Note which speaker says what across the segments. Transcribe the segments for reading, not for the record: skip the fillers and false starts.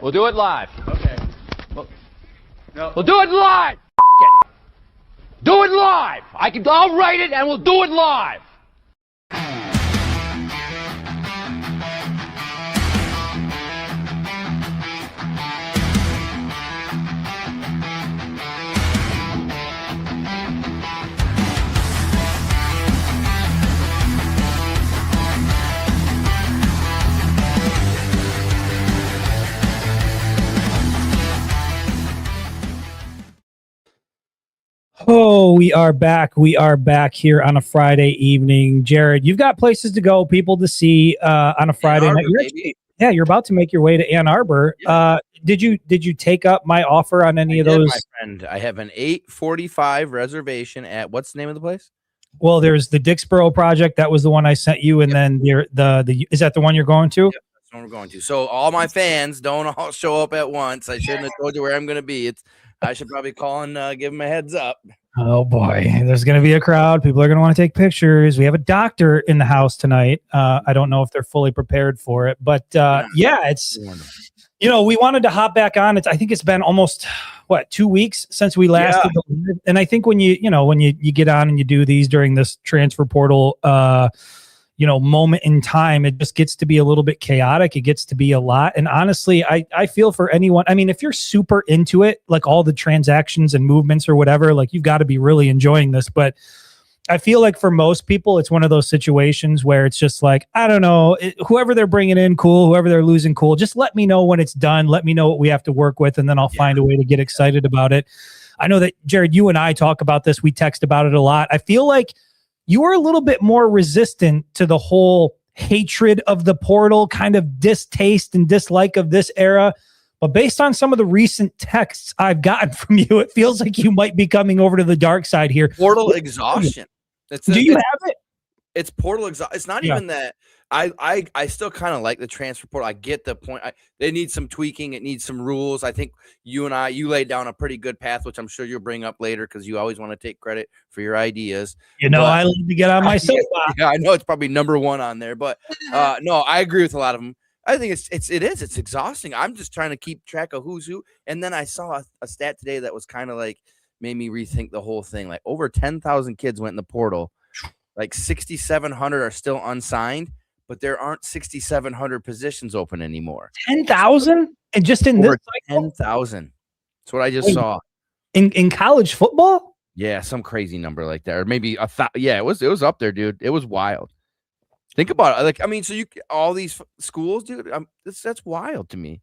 Speaker 1: We'll do it live.
Speaker 2: Okay.
Speaker 1: We'll do it live. It. Do it live. I'll write it and we'll do it live.
Speaker 3: Oh, we are back. We are back here on a Friday evening. Jared, you've got places to go, people to see on a Friday night. You're about to make your way to Ann Arbor. Yeah. Did you take up my offer on any of those?
Speaker 2: My friend, I have an 8:45 reservation at what's the name of the place?
Speaker 3: Well, there's the Dixboro Project. That was the one I sent you, and then the is that the one you're going to?
Speaker 2: Yep, that's the one we're going to. So all my fans don't all show up at once. I shouldn't have told you where I'm going to be. I should probably call and give them a heads up. Oh, boy. There's going to be a crowd. People are going to want to take pictures. We have a doctor in the house tonight. I don't know if they're fully prepared for it. But, it's, we wanted to hop back on. I think it's been almost, 2 weeks since we last did the live. And I think when you get on and you do these during this transfer portal moment in time, it just gets to be a little bit chaotic. It gets to be a lot. And honestly, I feel for anyone. I mean, if you're super into it, like all the transactions and movements or whatever, like you've got to be really enjoying this. But I feel like for most people, it's one of those situations where it's just like, I don't know, whoever they're bringing in, cool. Whoever they're losing, cool. Just let me know when it's done. Let me know what we have to work with. And then I'll find a way to get excited about it. I know that, Jared, you and I talk about this. We text about it a lot. I feel like you were a little bit more resistant to the whole hatred of the portal, kind of distaste and dislike of this era. But based on some of the recent texts I've gotten from you, it feels like you might be coming over to the dark side here.
Speaker 4: Portal exhaustion.
Speaker 3: Do you have it?
Speaker 4: It's portal exhaustion. It's not even that. I still kind of like the transfer portal. I get the point. They need some tweaking. It needs some rules. I think you laid down a pretty good path, which I'm sure you'll bring up later because you always want to take credit for your ideas.
Speaker 3: I like to get on my soapbox.
Speaker 4: Yeah, I know it's probably number one on there, but no, I agree with a lot of them. I think it's exhausting. I'm just trying to keep track of who's who. And then I saw a stat today that was kind of like made me rethink the whole thing. Like over 10,000 kids went in the portal. Like 6,700 are still unsigned. But there aren't 6,700 positions open anymore.
Speaker 3: 10,000? And just in
Speaker 4: over
Speaker 3: this cycle?
Speaker 4: 10,000. That's what I just saw.
Speaker 3: In college football?
Speaker 4: Yeah, some crazy number like that. Or maybe it was up there, dude. It was wild. Think about it. So all these schools, dude, that's wild to me.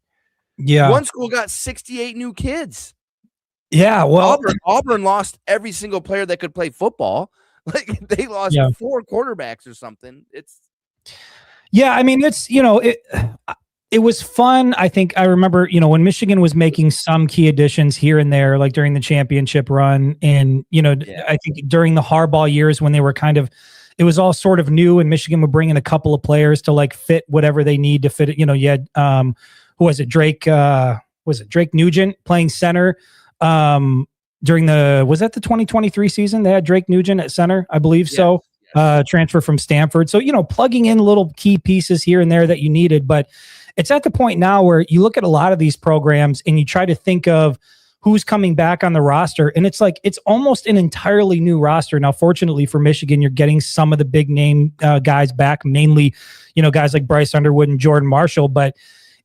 Speaker 3: Yeah.
Speaker 4: One school got 68 new kids.
Speaker 3: Yeah, well,
Speaker 4: Auburn lost every single player that could play football. Like they lost 4 quarterbacks or something.
Speaker 3: Yeah, I mean, it was fun. I think I remember, when Michigan was making some key additions here and there, like during the championship run. And, I think during the Harbaugh years when they were it was all sort of new and Michigan would bring in a couple of players to like fit whatever they need to fit it. You had, who was it? Drake Nugent playing center during was that the 2023 season? They had Drake Nugent at center, I believe. Yes. So. Transfer from Stanford. So, plugging in little key pieces here and there that you needed. But it's at the point now where you look at a lot of these programs and you try to think of who's coming back on the roster. And it's like, it's almost an entirely new roster. Now, fortunately for Michigan, you're getting some of the big name guys back, mainly, guys like Bryce Underwood and Jordan Marshall. But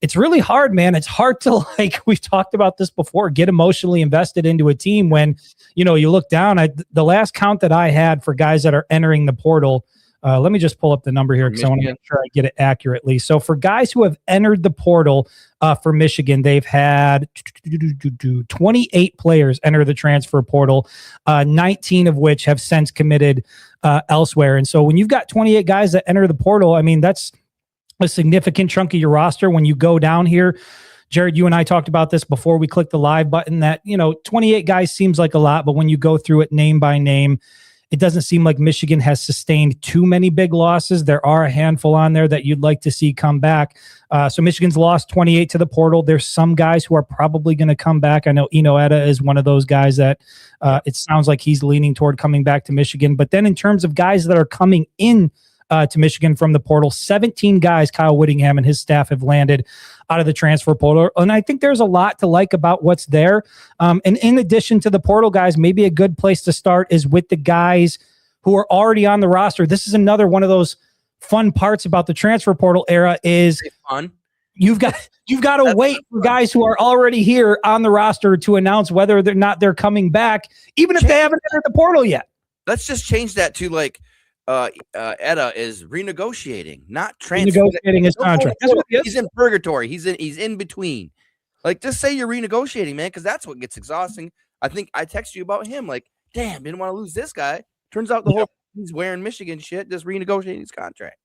Speaker 3: it's really hard, man. It's hard to, we've talked about this before, get emotionally invested into a team when, you look down. The last count that I had for guys that are entering the portal, let me just pull up the number here because I want to make sure I get it accurately. So for guys who have entered the portal for Michigan, they've had 28 players enter the transfer portal, 19 of which have since committed elsewhere. And so when you've got 28 guys that enter the portal, I mean, that's a significant chunk of your roster. When you go down here, Jared, you and I talked about this before we clicked the live button that, 28 guys seems like a lot, but when you go through it name by name, it doesn't seem like Michigan has sustained too many big losses. There are a handful on there that you'd like to see come back. So Michigan's lost 28 to the portal. There's some guys who are probably going to come back. I know Eno Etta is one of those guys that it sounds like he's leaning toward coming back to Michigan. But then in terms of guys that are coming in to Michigan from the portal. 17 guys, Kyle Whittingham and his staff have landed out of the transfer portal. And I think there's a lot to like about what's there. And in addition to the portal guys, maybe a good place to start is with the guys who are already on the roster. This is another one of those fun parts about the transfer portal era is
Speaker 4: fun.
Speaker 3: You've got to wait for guys who are already here on the roster to announce whether or not they're coming back, even if they haven't entered the portal yet.
Speaker 4: Let's just change that to like Etta is renegotiating, not
Speaker 3: renegotiating his contract.
Speaker 4: That's what he's in purgatory. He's in between. Like, just say you're renegotiating, man, because that's what gets exhausting. I think I text you about him. Like, damn, didn't want to lose this guy. Turns out the whole he's wearing Michigan shit, just renegotiating his contract.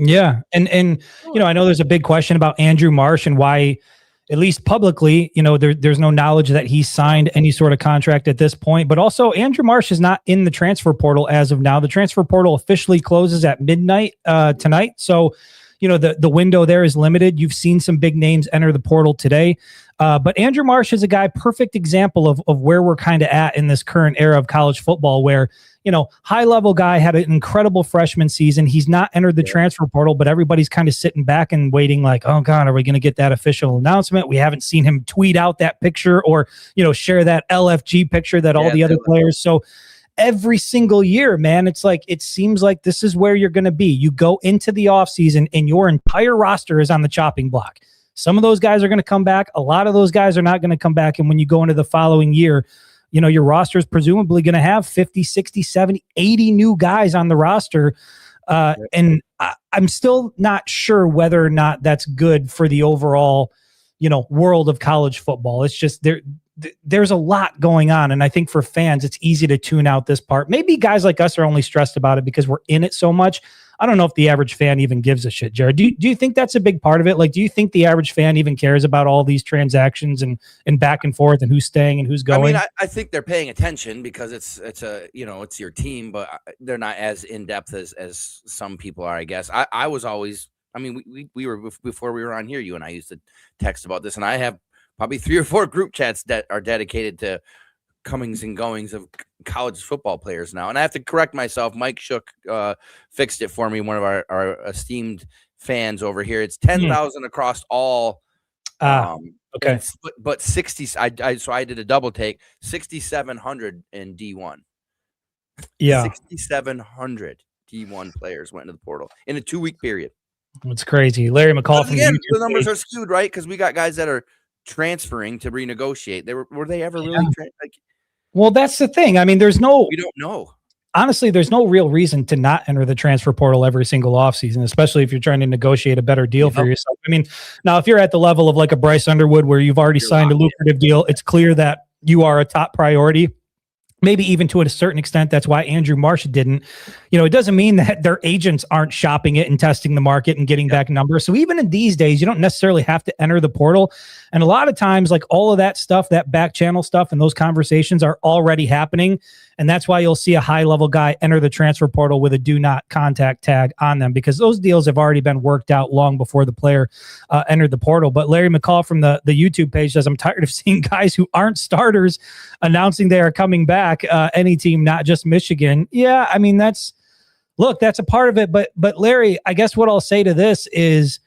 Speaker 3: Yeah, and I know there's a big question about Andrew Marsh and why, at least publicly, there's no knowledge that he signed any sort of contract at this point. But also, Andrew Marsh is not in the transfer portal as of now. The transfer portal officially closes at midnight tonight. So, the window there is limited. You've seen some big names enter the portal today. But Andrew Marsh is a guy, perfect example of where we're kind of at in this current era of college football, where, high level guy, had an incredible freshman season. He's not entered the transfer portal, but everybody's kind of sitting back and waiting like, oh God, are we going to get that official announcement? We haven't seen him tweet out that picture or, share that LFG picture that all the other players. So every single year, man, it's like, it seems like this is where you're going to be. You go into the offseason and your entire roster is on the chopping block. Some of those guys are going to come back. A lot of those guys are not going to come back. And when you go into the following year, your roster is presumably going to have 50, 60, 70, 80 new guys on the roster. And I'm still not sure whether or not that's good for the overall, world of college football. It's just there's a lot going on. And I think for fans, it's easy to tune out this part. Maybe guys like us are only stressed about it because we're in it so much. I don't know if the average fan even gives a shit, Jared. Do you think that's a big part of it? Like, do you think the average fan even cares about all these transactions and back and forth and who's staying and who's going?
Speaker 4: I mean, I think they're paying attention because it's it's your team, but they're not as in depth as some people are, I guess. I was always, we were, before we were on here, you and I used to text about this, and I have probably 3 or 4 group chats that are dedicated to comings and goings of college football players now. And I have to correct myself. Mike Shook fixed it for me, one of our esteemed fans over here. It's 10,000 across all.
Speaker 3: Okay.
Speaker 4: But 60, so I did a double take, 6,700 in D1.
Speaker 3: Yeah.
Speaker 4: 6,700 D1 players went into the portal in a 2-week period.
Speaker 3: It's crazy. Larry McCall from
Speaker 4: again, the numbers are skewed, right? Because we got guys that are transferring to renegotiate. Were they ever really
Speaker 3: well, that's the thing. I mean, we don't
Speaker 4: know.
Speaker 3: Honestly, there's no real reason to not enter the transfer portal every single offseason, especially if you're trying to negotiate a better deal for yourself. I mean, now if you're at the level of like a Bryce Underwood where you've already signed a lucrative deal, it's clear that you are a top priority. Maybe even to a certain extent, that's why Andrew Marsh didn't. It doesn't mean that their agents aren't shopping it and testing the market and getting back numbers. So even in these days, you don't necessarily have to enter the portal. And a lot of times, like all of that stuff, that back channel stuff and those conversations are already happening. And that's why you'll see a high level guy enter the transfer portal with a do not contact tag on them, because those deals have already been worked out long before the player entered the portal. But Larry McCall from the YouTube page says, I'm tired of seeing guys who aren't starters announcing they are coming back, any team, not just Michigan. Yeah, I mean, that's a part of it. But Larry, I guess what I'll say to this is,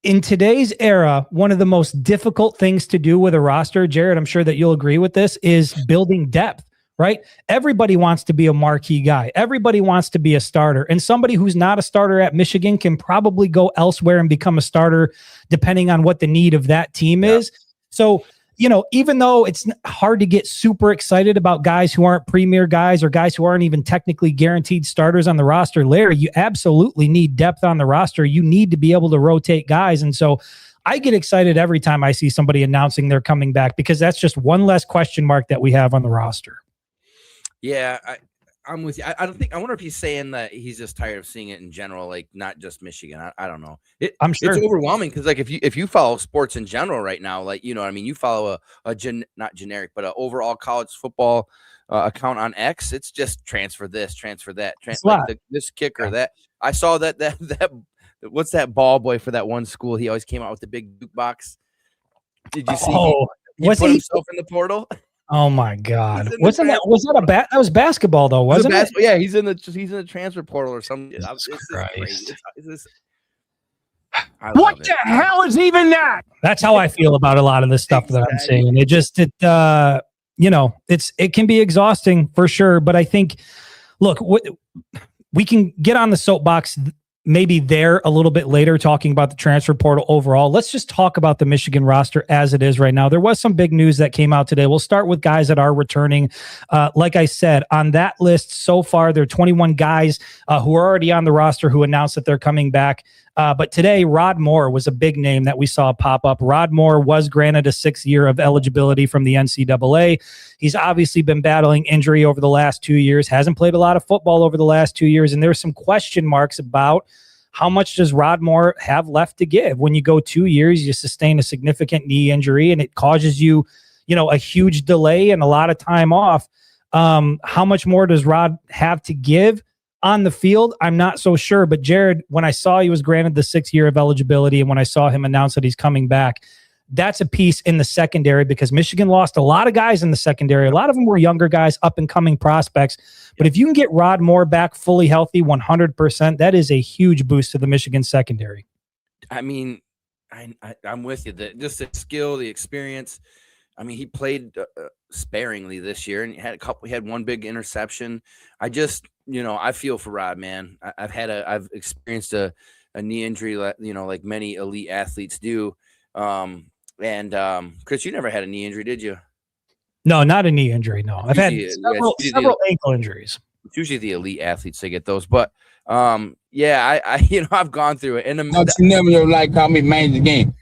Speaker 3: in today's era, one of the most difficult things to do with a roster, Jared, I'm sure that you'll agree with this, is building depth, right? Everybody wants to be a marquee guy. Everybody wants to be a starter. And somebody who's not a starter at Michigan can probably go elsewhere and become a starter depending on what the need of that team is. So, even though it's hard to get super excited about guys who aren't premier guys or guys who aren't even technically guaranteed starters on the roster, Larry, you absolutely need depth on the roster. You need to be able to rotate guys. And so I get excited every time I see somebody announcing they're coming back, because that's just one less question mark that we have on the roster.
Speaker 4: Yeah, I'm with you. I wonder if he's saying that he's just tired of seeing it in general, like not just Michigan. I don't know.
Speaker 3: I'm sure
Speaker 4: it's overwhelming because, like, if you follow sports in general right now, like, you follow not generic, but an overall college football account on X. It's just transfer this, transfer that, this kicker that. I saw that what's that ball boy for that one school? He always came out with the big box. Did you see?
Speaker 3: Was
Speaker 4: he put
Speaker 3: he
Speaker 4: himself in the portal?
Speaker 3: Oh my God! Was that basketball though? Wasn't it?
Speaker 4: Yeah, he's in the transfer portal or something.
Speaker 1: What the hell is even that?
Speaker 3: That's how I feel about a lot of this stuff that I'm seeing. It can be exhausting for sure. But I think, look, we can get on the soapbox maybe there a little bit later, talking about the transfer portal overall. Let's just talk about the Michigan roster as it is right now. There was some big news that came out today. We'll start with guys that are returning. Like I said, on that list so far, there are 21 guys who are already on the roster who announced that they're coming back. But today, Rod Moore was a big name that we saw pop up. Rod Moore was granted a 6th year of eligibility from the NCAA. He's obviously been battling injury over the last 2 years, hasn't played a lot of football over the last 2 years, and there's some question marks about how much does Rod Moore have left to give. When you go 2 years, you sustain a significant knee injury, and it causes you, a huge delay and a lot of time off. How much more does Rod have to give on the field? I'm not so sure. But Jared, when I saw he was granted the 6th year of eligibility, and when I saw him announce that he's coming back, that's a piece in the secondary, because Michigan lost a lot of guys in the secondary. A lot of them were younger guys, up and coming prospects. But if you can get Rod Moore back fully healthy, 100%, that is a huge boost to the Michigan secondary.
Speaker 4: I mean, I'm with you. Just the skill, the experience. I mean, he played sparingly this year, and he had one big interception. I just, I feel for Rod, man. I've experienced a knee injury, like many elite athletes do. Chris, you never had a knee injury, did you?
Speaker 3: No, not a knee injury. No, I've had several ankle injuries.
Speaker 4: It's usually the elite athletes that get those, but I've gone through it. And
Speaker 5: you never call me man of the game.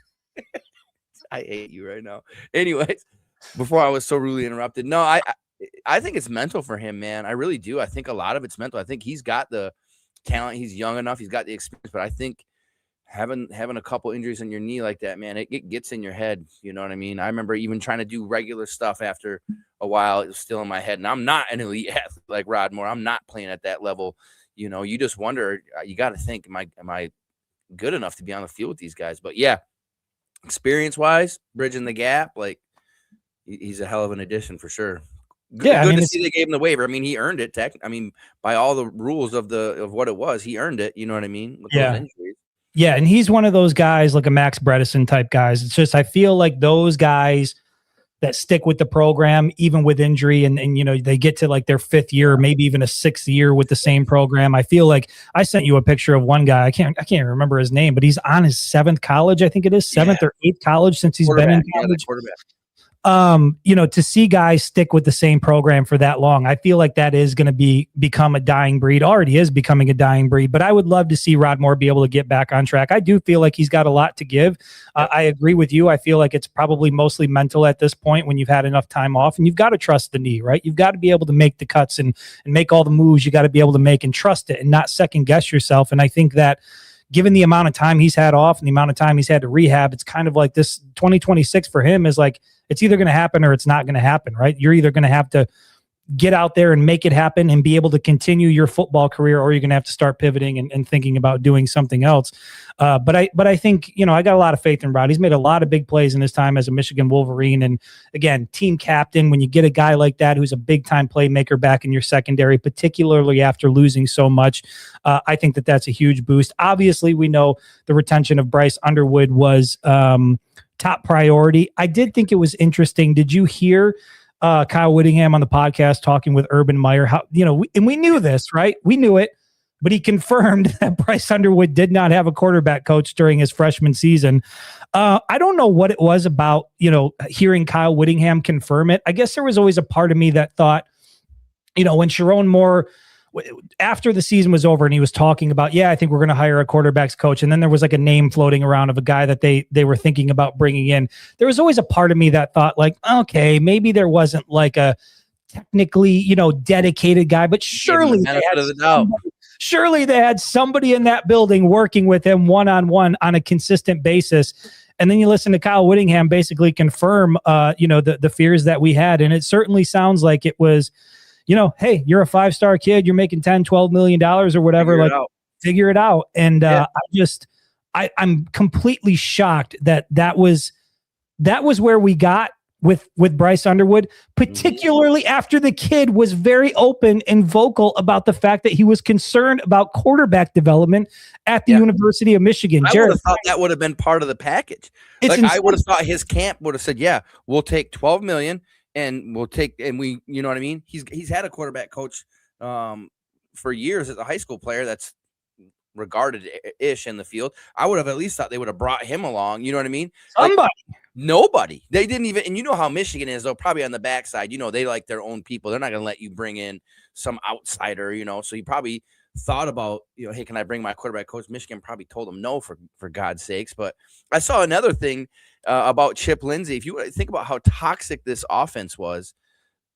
Speaker 4: I hate you right now. Anyways, before I was so rudely interrupted. No, I think it's mental for him, man. I really do. I think a lot of it's mental. I think he's got the talent. He's young enough. He's got the experience, but I think having a couple injuries in your knee like that, man, it gets in your head. You know what I mean? I remember even trying to do regular stuff after a while. It was still in my head. And I'm not an elite athlete like Rod Moore. I'm not playing at that level. You just wonder, you got to think, am I good enough to be on the field with these guys? But yeah, experience-wise, bridging the gap, like he's a hell of an addition for sure. Good to see they gave him the waiver. I mean, he earned it. By all the rules of what it was, he earned it. You know what I mean? With those injuries.
Speaker 3: Yeah, and he's one of those guys, like a Max Bredesen type guys. It's just, I feel like those guys that stick with the program, even with injury, and they get to like their 5th year, or maybe even a 6th year with the same program. I feel like I sent you a picture of one guy. I can't remember his name, but he's on his 7th college. I think it is 7th or 8th college since he's been in college.
Speaker 4: Quarterback.
Speaker 3: To see guys stick with the same program for that long, I feel like that is going to become a dying breed. Already is becoming a dying breed, but I would love to see Rod Moore be able to get back on track. I do feel like he's got a lot to give. I agree with you. I feel like it's probably mostly mental at this point when you've had enough time off, and you've got to trust the knee, right? You've got to be able to make the cuts and make all the moves you got to be able to make, and trust it and not second guess yourself. And I think that given the amount of time he's had off and the amount of time he's had to rehab, it's kind of like this 2026 for him is like, it's either going to happen or it's not going to happen, right? You're either going to have to get out there and make it happen and be able to continue your football career, or you're going to have to start pivoting and thinking about doing something else. But I think, I got a lot of faith in Rod. He's made a lot of big plays in his time as a Michigan Wolverine. And again, team captain, when you get a guy like that, who's a big time playmaker back in your secondary, particularly after losing so much, I think that that's a huge boost. Obviously, we know the retention of Bryce Underwood was top priority. I did think it was interesting. Did you hear Kyle Whittingham on the podcast talking with Urban Meyer? How, and we knew this, right? We knew it, but he confirmed that Bryce Underwood did not have a quarterback coach during his freshman season. I don't know what it was about, hearing Kyle Whittingham confirm it. I guess there was always a part of me that thought, when Sharon Moore, after the season was over and he was talking about, I think we're going to hire a quarterback's coach. And then there was like a name floating around of a guy that they were thinking about bringing in. There was always a part of me that thought like, okay, maybe there wasn't like a technically, dedicated guy, but surely they had somebody in that building working with him one-on-one on a consistent basis. And then you listen to Kyle Whittingham basically confirm, the fears that we had. And it certainly sounds like it was, hey, you're a 5-star kid, you're making $10-12 million or whatever, figure it out. And I'm completely shocked that was where we got with Bryce Underwood, particularly after the kid was very open and vocal about the fact that he was concerned about quarterback development at the University of Michigan.
Speaker 4: I would have thought that would have been part of the package. Like, I would have thought his camp would have said, yeah, we'll take $12 million and we, you know what I mean? He's had a quarterback coach for years as a high school player that's regarded-ish in the field. I would have at least thought they would have brought him along. You know what I mean?
Speaker 3: Somebody.
Speaker 4: Nobody. They didn't even, and you know how Michigan is, though, probably on the backside. You know, they like their own people. They're not going to let you bring in some outsider, you know. So he probably thought about, you know, hey, can I bring my quarterback coach? Michigan probably told him no, for God's sakes. But I saw another thing about Chip Lindsey. If you think about how toxic this offense was,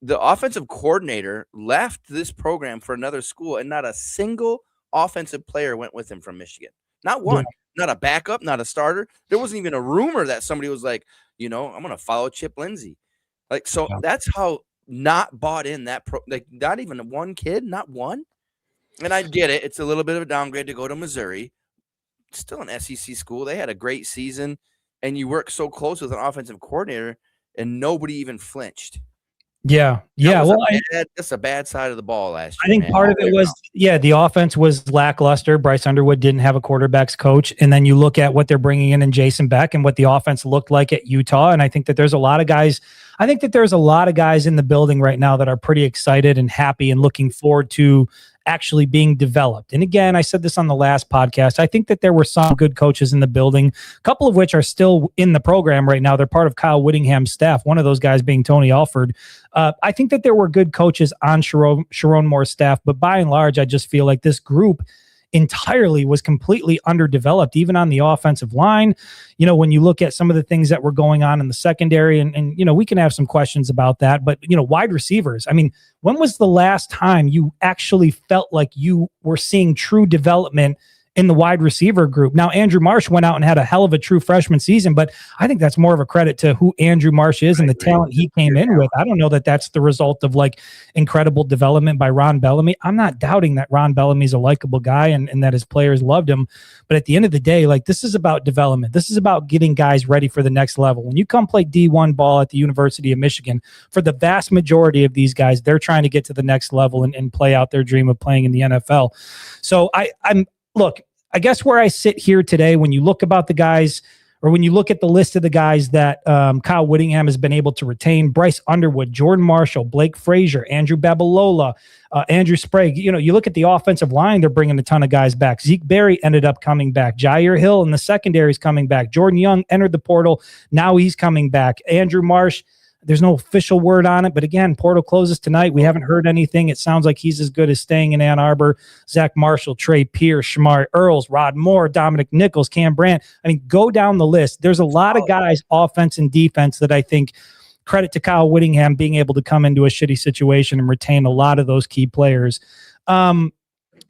Speaker 4: the offensive coordinator left this program for another school, and not a single offensive player went with him from Michigan. Not one. Not a backup, not a starter. There wasn't even a rumor that somebody was like, you know, I'm going to follow Chip Lindsey. Like, so that's how not bought in that like, not even one kid, not one. And I get it. It's a little bit of a downgrade to go to Missouri. Still an SEC school. They had a great season, and you work so close with an offensive coordinator, and nobody even flinched.
Speaker 3: Yeah.
Speaker 4: Well, that's a bad side of the ball last year.
Speaker 3: I think part of it was, the offense was lackluster. Bryce Underwood didn't have a quarterback's coach. And then you look at what they're bringing in Jason Beck and what the offense looked like at Utah. And I think that there's a lot of guys in the building right now that are pretty excited and happy and looking forward to actually being developed. And again, I said this on the last podcast, I think that there were some good coaches in the building, a couple of which are still in the program right now. They're part of Kyle Whittingham's staff, one of those guys being Tony Alford. I think that there were good coaches on Sharon Moore's staff, but by and large, I just feel like this group entirely was completely underdeveloped, even on the offensive line. You know, when you look at some of the things that were going on in the secondary, and you know, we can have some questions about that, but you know, wide receivers. I mean, when was the last time you actually felt like you were seeing true development in the wide receiver group? Now, Andrew Marsh went out and had a hell of a true freshman season, but I think that's more of a credit to who Andrew Marsh is and the talent he came in with. I don't know that that's the result of like incredible development by Ron Bellamy. I'm not doubting that Ron Bellamy's a likable guy and that his players loved him. But at the end of the day, like, this is about development. This is about getting guys ready for the next level. When you come play D1 ball at the University of Michigan, for the vast majority of these guys, they're trying to get to the next level and play out their dream of playing in the NFL. So look, I guess where I sit here today, when you look about the guys, or when you look at the list of the guys that Kyle Whittingham has been able to retain: Bryce Underwood, Jordan Marshall, Blake Frazier, Andrew Babalola, Andrew Sprague. You know, you look at the offensive line, they're bringing a ton of guys back. Zeke Berry ended up coming back. Jair Hill in the secondary is coming back. Jordan Young entered the portal. Now he's coming back. Andrew Marsh, there's no official word on it, but again, portal closes tonight. We haven't heard anything. It sounds like he's as good as staying in Ann Arbor. Zach Marshall, Trey Pierce, Shamari Earls, Rod Moore, Dominic Nichols, Cam Brandt. I mean, go down the list. There's a lot of guys, offense and defense, that I think, credit to Kyle Whittingham being able to come into a shitty situation and retain a lot of those key players.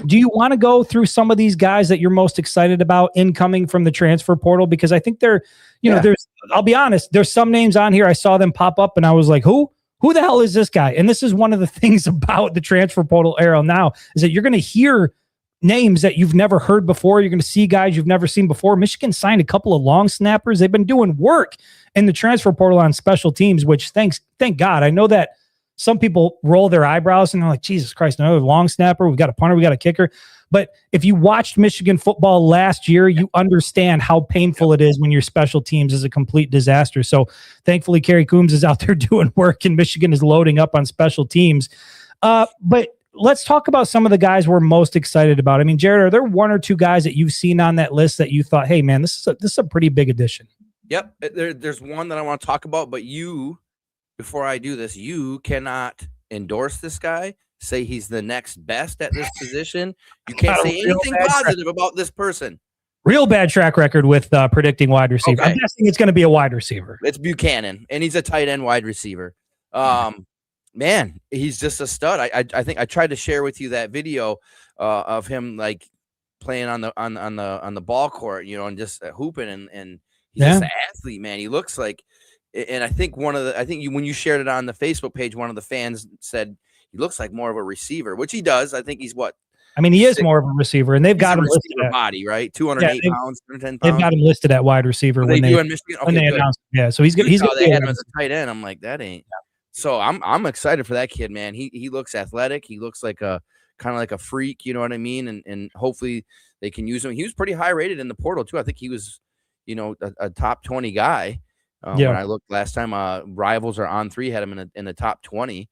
Speaker 3: Do you want to go through some of these guys that you're most excited about incoming from the transfer portal? Because I think they're, you know, I'll be honest, there's some names on here. I saw them pop up and I was like, who the hell is this guy? And this is one of the things about the transfer portal era now, is that you're going to hear names that you've never heard before. You're going to see guys you've never seen before. Michigan signed a couple of long snappers. They've been doing work in the transfer portal on special teams, which thank God. I know that some people roll their eyebrows and they're like, Jesus Christ, another long snapper. We've got a punter. We got a kicker. But if you watched Michigan football last year, you understand how painful it is when your special teams is a complete disaster. So thankfully, Kerry Coombs is out there doing work and Michigan is loading up on special teams. But let's talk about some of the guys we're most excited about. I mean, Jared, are there one or two guys that you've seen on that list that you thought, hey, man, this is a pretty big addition?
Speaker 4: Yep. There's one that I want to talk about, but before I do this, you cannot endorse this guy, say he's the next best at this position. You can't say anything positive about this person.
Speaker 3: Real bad track record with predicting wide receiver.
Speaker 4: Okay.
Speaker 3: I'm guessing it's going to be a wide receiver.
Speaker 4: It's Buchanan, and he's a tight end wide receiver. Man, he's just a stud. I think I tried to share with you that video of him like playing on the ball court, you know, and just hooping and he's just an athlete, man. He looks like. And I think when you shared it on the Facebook page, one of the fans said he looks like more of a receiver, which he does. I think he's
Speaker 3: I mean, he is more of a receiver, and they've got him listed
Speaker 4: at body, right? 208 pounds, 110 pounds.
Speaker 3: They've got him listed at wide receiver when they
Speaker 4: Michigan. Okay,
Speaker 3: they announced. Yeah, so he's good. He's good.
Speaker 4: They had him as a tight end. I'm like, that ain't. So I'm excited for that kid, man. He looks athletic. He looks like a kind of like a freak, you know what I mean? And hopefully they can use him. He was pretty high rated in the portal too. I think he was, a top 20 guy. When I looked last time, Rivals or On3 had him in the top 20.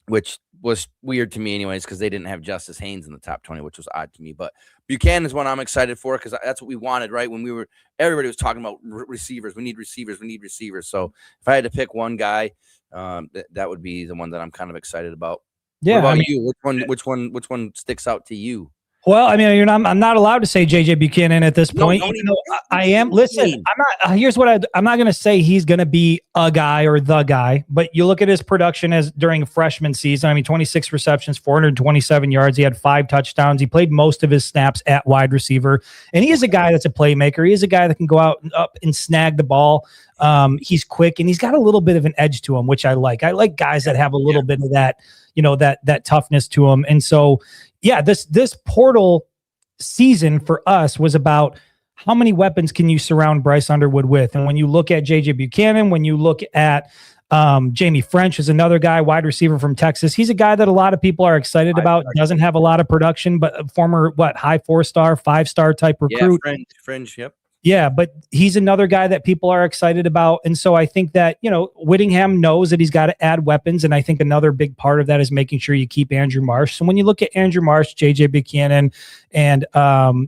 Speaker 4: Which was weird to me anyways, because they didn't have Justice Haynes in the top 20, which was odd to me. But Buchanan is one I'm excited for because that's what we wanted, right? When everybody was talking about receivers. We need receivers. So if I had to pick one guy, that would be the one that I'm kind of excited about.
Speaker 3: Yeah.
Speaker 4: What about you? Which one sticks out to you?
Speaker 3: Well, I mean, I'm not allowed to say JJ Buchanan at this point. I am. Listen, I'm not. Here's what I'm not going to say he's going to be a guy or the guy, but you look at his production as during freshman season. I mean, 26 receptions, 427 yards. He had 5 touchdowns. He played most of his snaps at wide receiver, and he is a guy that's a playmaker. He is a guy that can go out and up and snag the ball. He's quick and he's got a little bit of an edge to him, which I like. I like guys that have a little bit of that, that toughness to him, and so. Yeah, this portal season for us was about how many weapons can you surround Bryce Underwood with? And when you look at JJ Buchanan, when you look at Jamie French is another guy, wide receiver from Texas. He's a guy that a lot of people are excited about. Doesn't have a lot of production, but a former high 4-star, 5-star type recruit.
Speaker 4: Yeah, French, yep.
Speaker 3: Yeah, but he's another guy that people are excited about. And so I think that, Whittingham knows that he's got to add weapons. And I think another big part of that is making sure you keep Andrew Marsh. So when you look at Andrew Marsh, JJ Buchanan, and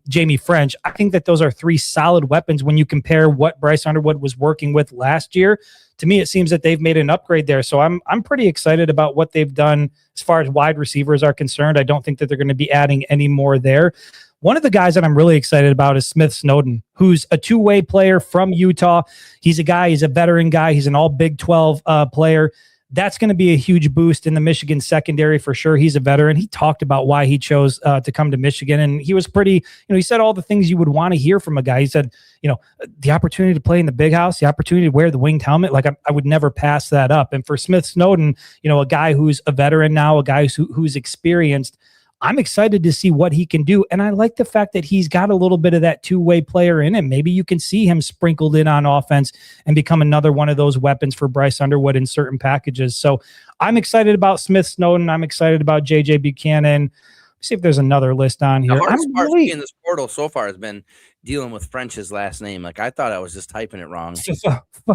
Speaker 3: Jamie French, I think that those are 3 solid weapons when you compare what Bryce Underwood was working with last year. To me, it seems that they've made an upgrade there. So I'm pretty excited about what they've done as far as wide receivers are concerned. I don't think that they're going to be adding any more there. One of the guys that I'm really excited about is Smith Snowden, who's a 2-way player from Utah. He's a veteran guy. He's an all Big 12 player. That's going to be a huge boost in the Michigan secondary for sure. He's a veteran. He talked about why he chose to come to Michigan. And he was pretty, he said all the things you would want to hear from a guy. He said, the opportunity to play in the big house, the opportunity to wear the winged helmet, I would never pass that up. And for Smith Snowden, a guy who's a veteran now, a guy who's experienced, I'm excited to see what he can do. And I like the fact that he's got a little bit of that 2-way player in him. Maybe you can see him sprinkled in on offense and become another one of those weapons for Bryce Underwood in certain packages. So I'm excited about Smith Snowden. I'm excited about JJ Buchanan. Let's see if there's another list on here.
Speaker 4: The hardest part in this portal so far has been dealing with French's last name. I thought I was just typing it wrong.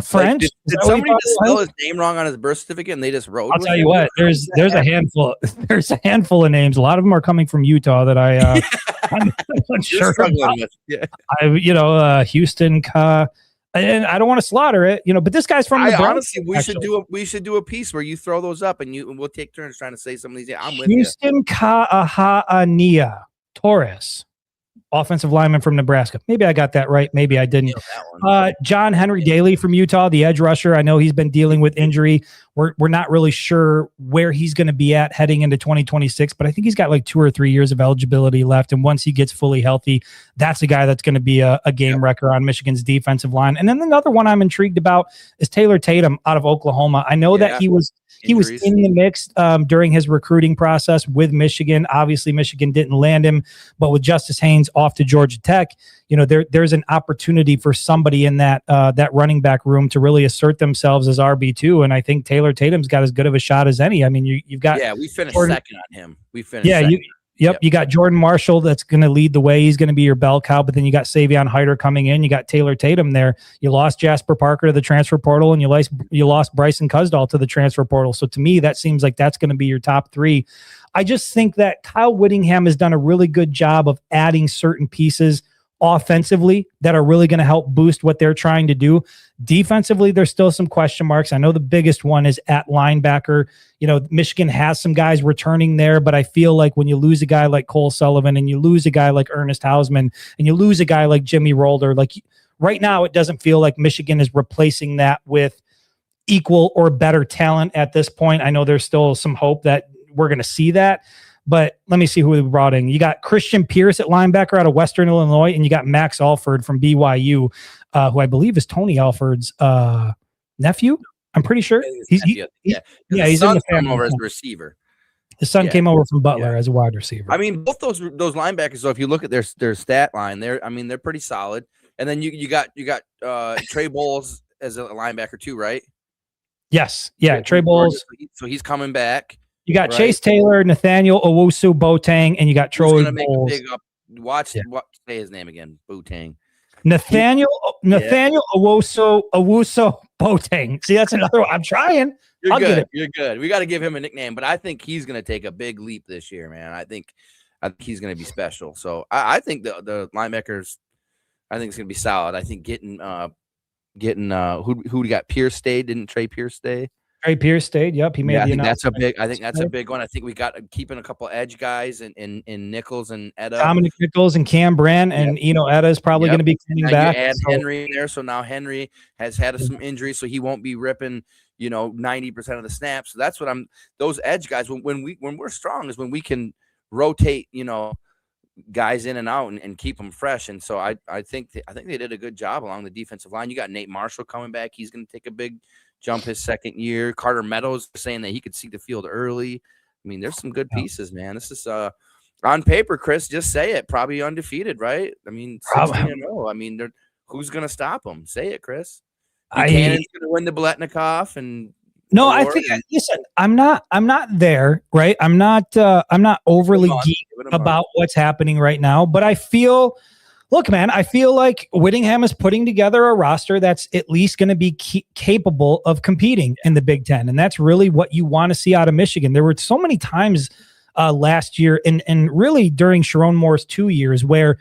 Speaker 3: French?
Speaker 4: Did somebody just spell his name wrong on his birth certificate and they just wrote?
Speaker 3: I'll tell you what. There's a handful. There's a handful of names. A lot of them are coming from Utah that I'm unsure about. With. Yeah. Houston. And I don't want to slaughter it, but this guy's from Nebraska.
Speaker 4: Honestly, we should do a piece where you throw those up and we'll take turns trying to say some of these. I'm with
Speaker 3: Houston Kaahania Torres, offensive lineman from Nebraska. Maybe I got that right. Maybe I didn't. John Henry Daly from Utah, the edge rusher. I know he's been dealing with injury. We're not really sure where he's going to be at heading into 2026, but I think he's got 2 or 3 years of eligibility left. And once he gets fully healthy, that's a guy that's going to be a game wrecker on Michigan's defensive line. And then another one I'm intrigued about is Taylor Tatum out of Oklahoma. I know that he was in the mix during his recruiting process with Michigan. Obviously, Michigan didn't land him, but with Justice Haynes off to Georgia Tech, there's an opportunity for somebody in that running back room to really assert themselves as RB2. And I think Taylor Tatum's got as good of a shot as any. I mean, you've got
Speaker 4: we finished second on him. We finished second.
Speaker 3: You got Jordan Marshall that's going to lead the way. He's going to be your bell cow, but then you got Savion Hyder coming in. You got Taylor Tatum there. You lost Jasper Parker to the transfer portal, and you lost Bryson Cusdahl to the transfer portal. So to me, that seems like that's going to be your top 3. I just think that Kyle Whittingham has done a really good job of adding certain pieces offensively that are really going to help boost what they're trying to do. Defensively, there's still some question marks. I know the biggest one is at linebacker. Michigan has some guys returning there, but I feel like when you lose a guy like Cole Sullivan and you lose a guy like Ernest Hausman and you lose a guy like Jimmy Rolder, right now it doesn't feel like Michigan is replacing that with equal or better talent at this point. I know there's still some hope that we're going to see that. But let me see who we brought in. You got Christian Pierce at linebacker out of Western Illinois, and you got Max Alford from BYU, who I believe is Tony Alford's nephew. I'm pretty sure. He's in the family
Speaker 4: over as a receiver.
Speaker 3: His son came over from Butler as a wide receiver.
Speaker 4: I mean, both those linebackers, though, if you look at their stat line, they're pretty solid. And then you got Trey Bowles as a linebacker too, right?
Speaker 3: Yes. Yeah. Trey Bowles.
Speaker 4: So he's coming back.
Speaker 3: You got Chase Taylor, Nathaniel Owusu Boateng, and you got Troy Bowles.
Speaker 4: Say his name again. Boateng.
Speaker 3: Nathaniel Owusu Boateng. See, that's another one. I'm trying.
Speaker 4: You're good. You're good. We got to give him a nickname, but I think he's going to take a big leap this year, man. I think he's going to be special. So I think the linebackers, I think it's going to be solid. I think getting who got Pierce stayed? Didn't Trey Pierce stay? Trey
Speaker 3: Pierce stayed. Yep, he made the announcement.
Speaker 4: I think that's a big one. I think we got keeping a couple edge guys in Nichols and Etta.
Speaker 3: Dominic Nichols and Cam Brandt and Etta is probably going to be coming back.
Speaker 4: You add Henry in there, so now Henry has had some injuries, so he won't be ripping 90% of the snaps. So that's what those edge guys when we're strong is when we can rotate guys in and out and keep them fresh. And so I think they did a good job along the defensive line. You got Nate Marshall coming back. He's going to take a big jump his second year. Carter Meadows saying that he could see the field early. I mean, there's some good pieces, man. This is on paper, Chris, just say it. Probably undefeated, right? I mean, 16-0. I mean, who's going to stop them? Say it, Chris. Buchanan's going to win the Biletnikoff and
Speaker 3: no, I think. Listen, I'm not there, right? I'm not overly geeked about what's happening right now, but I feel. Look, man, I feel like Whittingham is putting together a roster that's at least going to be capable of competing in the Big Ten. And that's really what you want to see out of Michigan. There were so many times last year and really during Sharon Moore's 2 years where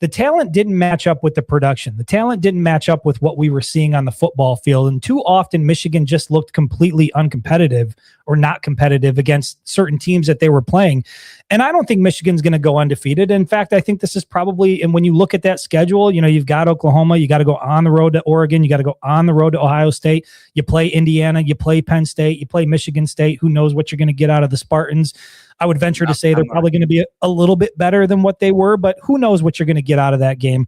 Speaker 3: the talent didn't match up with the production. The talent didn't match up with what we were seeing on the football field. And too often Michigan just looked completely uncompetitive or not competitive against certain teams that they were playing. And I don't think Michigan's going to go undefeated. In fact, I think this is probably, and when you look at that schedule, you've got Oklahoma, you got to go on the road to Oregon, you got to go on the road to Ohio State, you play Indiana, you play Penn State, you play Michigan State. Who knows what you're going to get out of the Spartans? I would venture to say they're probably going to be a little bit better than what they were, but who knows what you're going to get out of that game.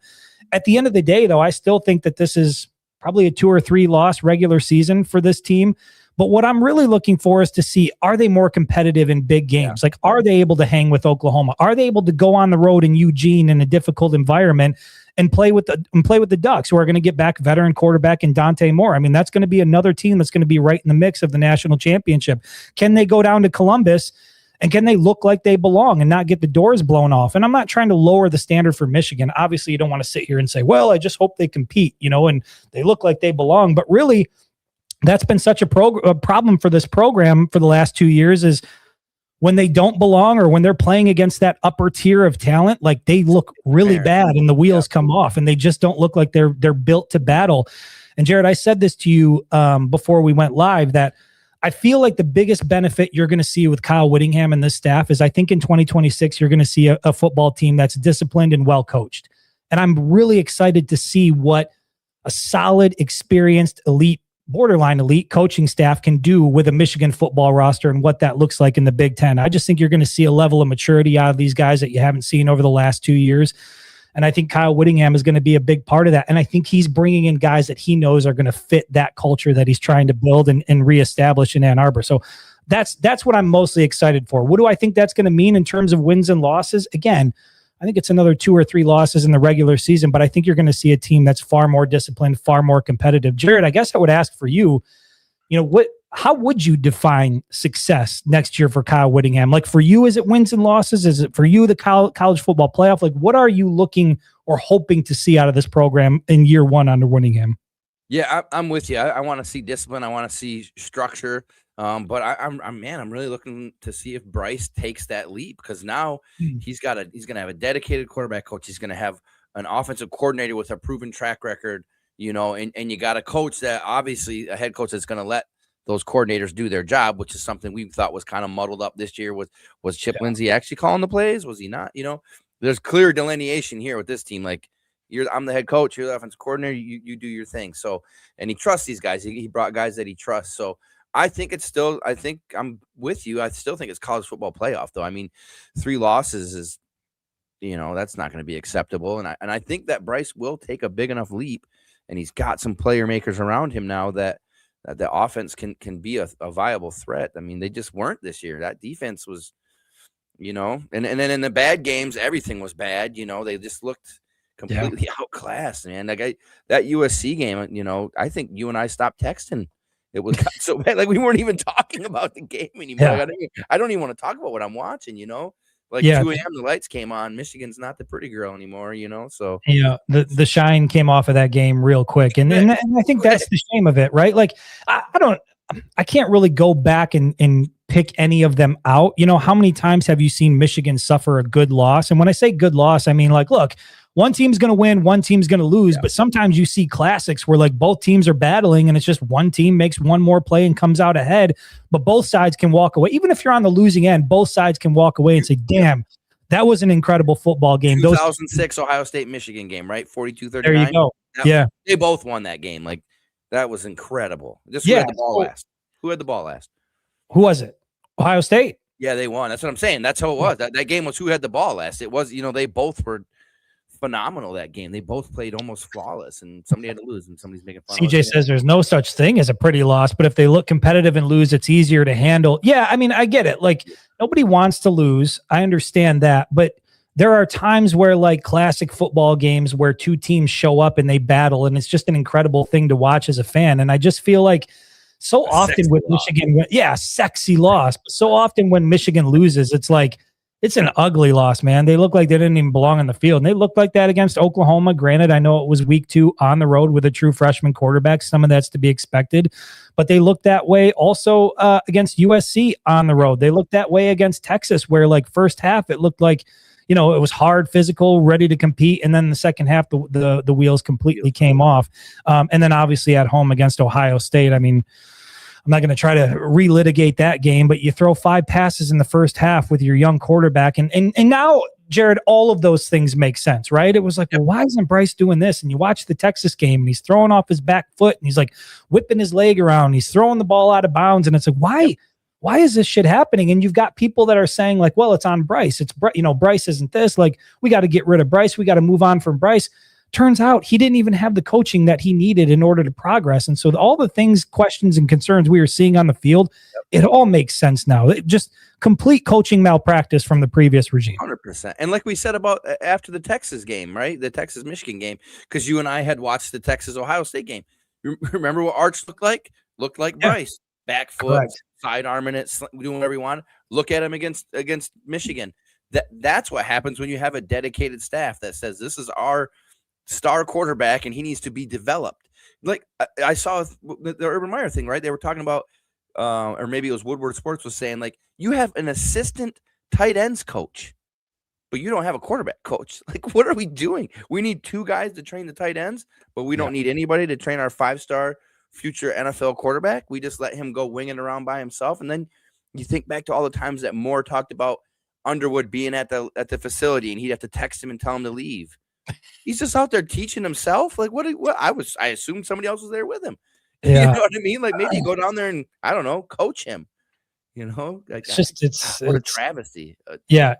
Speaker 3: At the end of the day, though, I still think that this is probably a 2 or 3 loss regular season for this team. But what I'm really looking for is to see, are they more competitive in big games? Like, are they able to hang with Oklahoma? Are they able to go on the road in Eugene in a difficult environment and play with the Ducks, who are going to get back veteran quarterback in Dante Moore? I mean, that's going to be another team that's going to be right in the mix of the national championship. Can they go down to Columbus and can they look like they belong and not get the doors blown off? And I'm not trying to lower the standard for Michigan. Obviously, you don't want to sit here and say, well, I just hope they compete, and they look like they belong. But really, that's been such a problem for this program for the last 2 years is when they don't belong or when they're playing against that upper tier of talent, like they look really bad and the wheels come off and they just don't look like they're built to battle. And Jared, I said this to you before we went live, that I feel like the biggest benefit you're going to see with Kyle Whittingham and this staff is I think in 2026, you're going to see a football team that's disciplined and well coached. And I'm really excited to see what a solid, experienced, elite, borderline elite coaching staff can do with a Michigan football roster and what that looks like in the Big Ten. I just think you're going to see a level of maturity out of these guys that you haven't seen over the last 2 years. And I think Kyle Whittingham is going to be a big part of that. And I think he's bringing in guys that he knows are going to fit that culture that he's trying to build and reestablish in Ann Arbor. So that's what I'm mostly excited for. What do I think that's going to mean in terms of wins and losses? Again, I think it's another 2 or 3 losses in the regular season, but I think you're going to see a team that's far more disciplined, far more competitive. Jared, I guess I would ask for you, how would you define success next year for Kyle Whittingham? Like for you, is it wins and losses? Is it for you the college football playoff? Like what are you looking or hoping to see out of this program in year 1 under Whittingham?
Speaker 4: Yeah, I'm with you. I want to see discipline. I want to see structure. But I'm really looking to see if Bryce takes that leap, because now he's going to have a dedicated quarterback coach. He's going to have an offensive coordinator with a proven track record, and you got a coach that obviously a head coach that's going to let those coordinators do their job, which is something we thought was kind of muddled up this year. Was Chip Lindsey actually calling the plays? Was he not? There's clear delineation here with this team. Like I'm the head coach, you're the offensive coordinator, you do your thing. So, and he trusts these guys. He brought guys that he trusts. So I think I'm with you. I still think it's college football playoff, though. I mean, 3 losses is, that's not going to be acceptable. And I think that Bryce will take a big enough leap, and he's got some player makers around him now that that the offense can be a viable threat. I mean, they just weren't this year. That defense was, and then in the bad games, everything was bad. They just looked completely outclassed, man. Like that USC game, I think you and I stopped texting. It was got so bad, like we weren't even talking about the game anymore.
Speaker 3: Yeah.
Speaker 4: Like, I don't even want to talk about what I'm watching. Like 2 a.m. the lights came on. Michigan's not the pretty girl anymore. So
Speaker 3: the shine came off of that game real quick, and I think that's the shame of it, right? Like I can't really go back and pick any of them out. How many times have you seen Michigan suffer a good loss? And when I say good loss, I mean, like, look, one team's going to win, one team's going to lose, but sometimes you see classics where like both teams are battling and it's just one team makes one more play and comes out ahead, but both sides can walk away. Even if you're on the losing end, both sides can walk away and say, damn, that was an incredible football game.
Speaker 4: 2006 Ohio State Michigan game, right? 42-39.
Speaker 3: There you go.
Speaker 4: They both won that game. Like, that was incredible. Just who had the ball last? Who had the ball last?
Speaker 3: Who was it? Ohio State.
Speaker 4: Yeah, they won. That's what I'm saying. That's how it was. That game was who had the ball last. It was, they both were phenomenal that game. They both played almost flawless, and somebody had to lose, and somebody's making fun.
Speaker 3: CJ says there's no such thing as a pretty loss, but if they look competitive and lose, it's easier to handle. Yeah, I mean, I get it. Like, nobody wants to lose. I understand that, but there are times where like classic football games where two teams show up and they battle, and it's just an incredible thing to watch as a fan. And I just feel like so often with Michigan, sexy loss, but so often when Michigan loses, it's like, it's an ugly loss, man. They look like they didn't even belong on the field. And they looked like that against Oklahoma. Granted, I know it was week 2 on the road with a true freshman quarterback. Some of that's to be expected. But they looked that way also against USC on the road. They looked that way against Texas, where like first half, it looked like, it was hard, physical, ready to compete. And then the second half, the wheels completely came off. And then obviously at home against Ohio State, I mean, I'm not going to try to relitigate that game, but you throw 5 passes in the first half with your young quarterback. And now, Jared, all of those things make sense, right? It was like, well, why isn't Bryce doing this? And you watch the Texas game and he's throwing off his back foot and he's like whipping his leg around. He's throwing the ball out of bounds. And it's like, why is this shit happening? And you've got people that are saying like, well, it's on Bryce. It's, Bryce isn't this. Like, we got to get rid of Bryce. We got to move on from Bryce. Turns out he didn't even have the coaching that he needed in order to progress. And so all the things, questions, and concerns we were seeing on the field, it all makes sense now. It just complete coaching malpractice from the previous regime.
Speaker 4: 100%. And like we said about after the Texas game, right? The Texas-Michigan game, because you and I had watched the Texas-Ohio State game. Remember what Arch looked like? Looked like Bryce. Back foot, side arming it, doing whatever he wanted. Look at him against Michigan. That's what happens when you have a dedicated staff that says this is our star quarterback and he needs to be developed. Like I saw the Urban Meyer thing, right? They were talking about, or maybe it was Woodward Sports was saying, like, you have an assistant tight ends coach, but you don't have a quarterback coach. Like, what are we doing? We need 2 guys to train the tight ends, but we don't need anybody to train our 5-star future NFL quarterback. We just let him go winging around by himself. And then you think back to all the times that Moore talked about Underwood being at the facility and he'd have to text him and tell him to leave. He's just out there teaching himself. Like, what I assumed somebody else was there with him.
Speaker 3: Yeah.
Speaker 4: You know what I mean? Like, maybe you go down there and, I don't know, coach him. Like,
Speaker 3: it's
Speaker 4: what a travesty.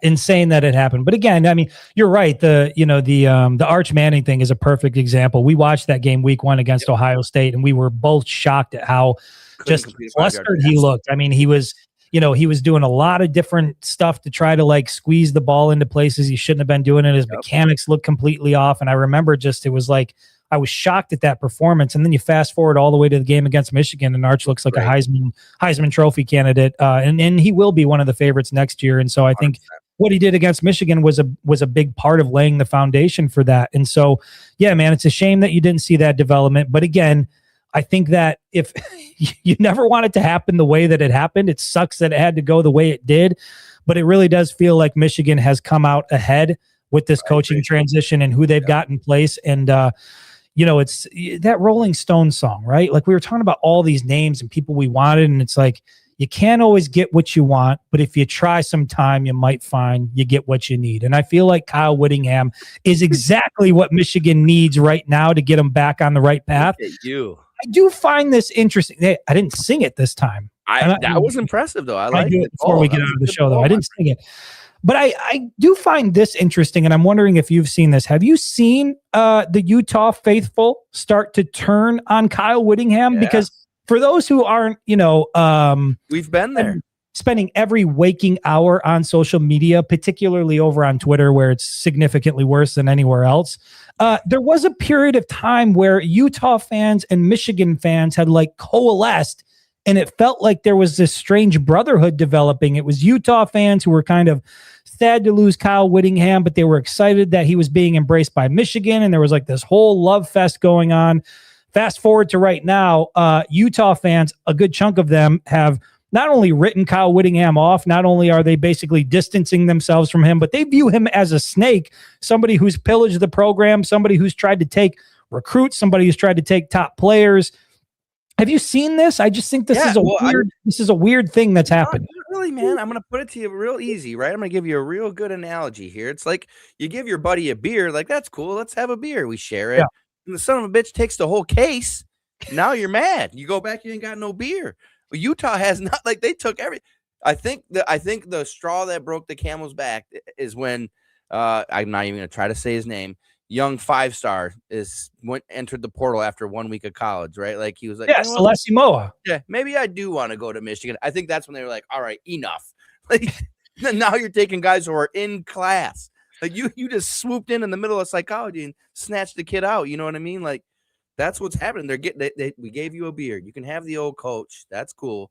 Speaker 3: Insane that it happened. But again, I mean, you're right. The Arch Manning thing is a perfect example. We watched that game week 1 against Ohio State, and we were both shocked at how just flustered he looked. I mean, he was doing a lot of different stuff to try to like squeeze the ball into places he shouldn't have been doing it. His mechanics looked completely off. And I remember it was like, I was shocked at that performance. And then you fast forward all the way to the game against Michigan, and Arch looks like a Heisman Trophy candidate. And he will be one of the favorites next year. And so I think what he did against Michigan was a big part of laying the foundation for that. And so, yeah, man, it's a shame that you didn't see that development. But again, I think that if you never want it to happen the way that it happened, it sucks that it had to go the way it did. But it really does feel like Michigan has come out ahead with this coaching transition and who they've got in place. And, it's that Rolling Stone song, right? Like, we were talking about all these names and people we wanted. And it's like, you can't always get what you want, but if you try some time, you might find you get what you need. And I feel like Kyle Whittingham is exactly what Michigan needs right now to get them back on the right path.
Speaker 4: Look at you.
Speaker 3: I do find this interesting. I didn't sing it this time.
Speaker 4: That was impressive, though. I like it.
Speaker 3: Before we get out of the show, though, I didn't sing it. But I do find this interesting, and I'm wondering if you've seen this. Have you seen the Utah faithful start to turn on Kyle Whittingham?
Speaker 4: Yeah.
Speaker 3: Because for those who aren't,
Speaker 4: we've been there.
Speaker 3: Spending every waking hour on social media, particularly over on Twitter, where it's significantly worse than anywhere else. There was a period of time where Utah fans and Michigan fans had like coalesced, and it felt like there was this strange brotherhood developing. It was Utah fans who were kind of sad to lose Kyle Whittingham, but they were excited that he was being embraced by Michigan, and there was like this whole love fest going on. Fast forward to right now, Utah fans, a good chunk of them have not only written Kyle Whittingham off, not only are they basically distancing themselves from him, but they view him as a snake, somebody who's pillaged the program, somebody who's tried to take recruits, somebody who's tried to take top players. Have you seen this? I just think this is a weird thing that's happened.
Speaker 4: Really, man, I'm going to put it to you real easy, right? I'm going to give you a real good analogy here. It's like you give your buddy a beer, like, that's cool. Let's have a beer. We share it. Yeah. And the son of a bitch takes the whole case. Now you're mad. You go back, you ain't got no beer. Utah has not, like, they took every. I think the straw that broke the camel's back is when I'm not even gonna try to say his name. Young 5-star entered the portal after 1 week of college, right? Like he was like,
Speaker 3: Celeste Moa.
Speaker 4: Yeah, maybe I do want to go to Michigan. I think that's when they were like, all right, enough. Like now you're taking guys who are in class. Like you just swooped in the middle of psychology and snatched the kid out. You know what I mean? Like. That's what's happening. They're getting. We gave you a beer. You can have the old coach. That's cool.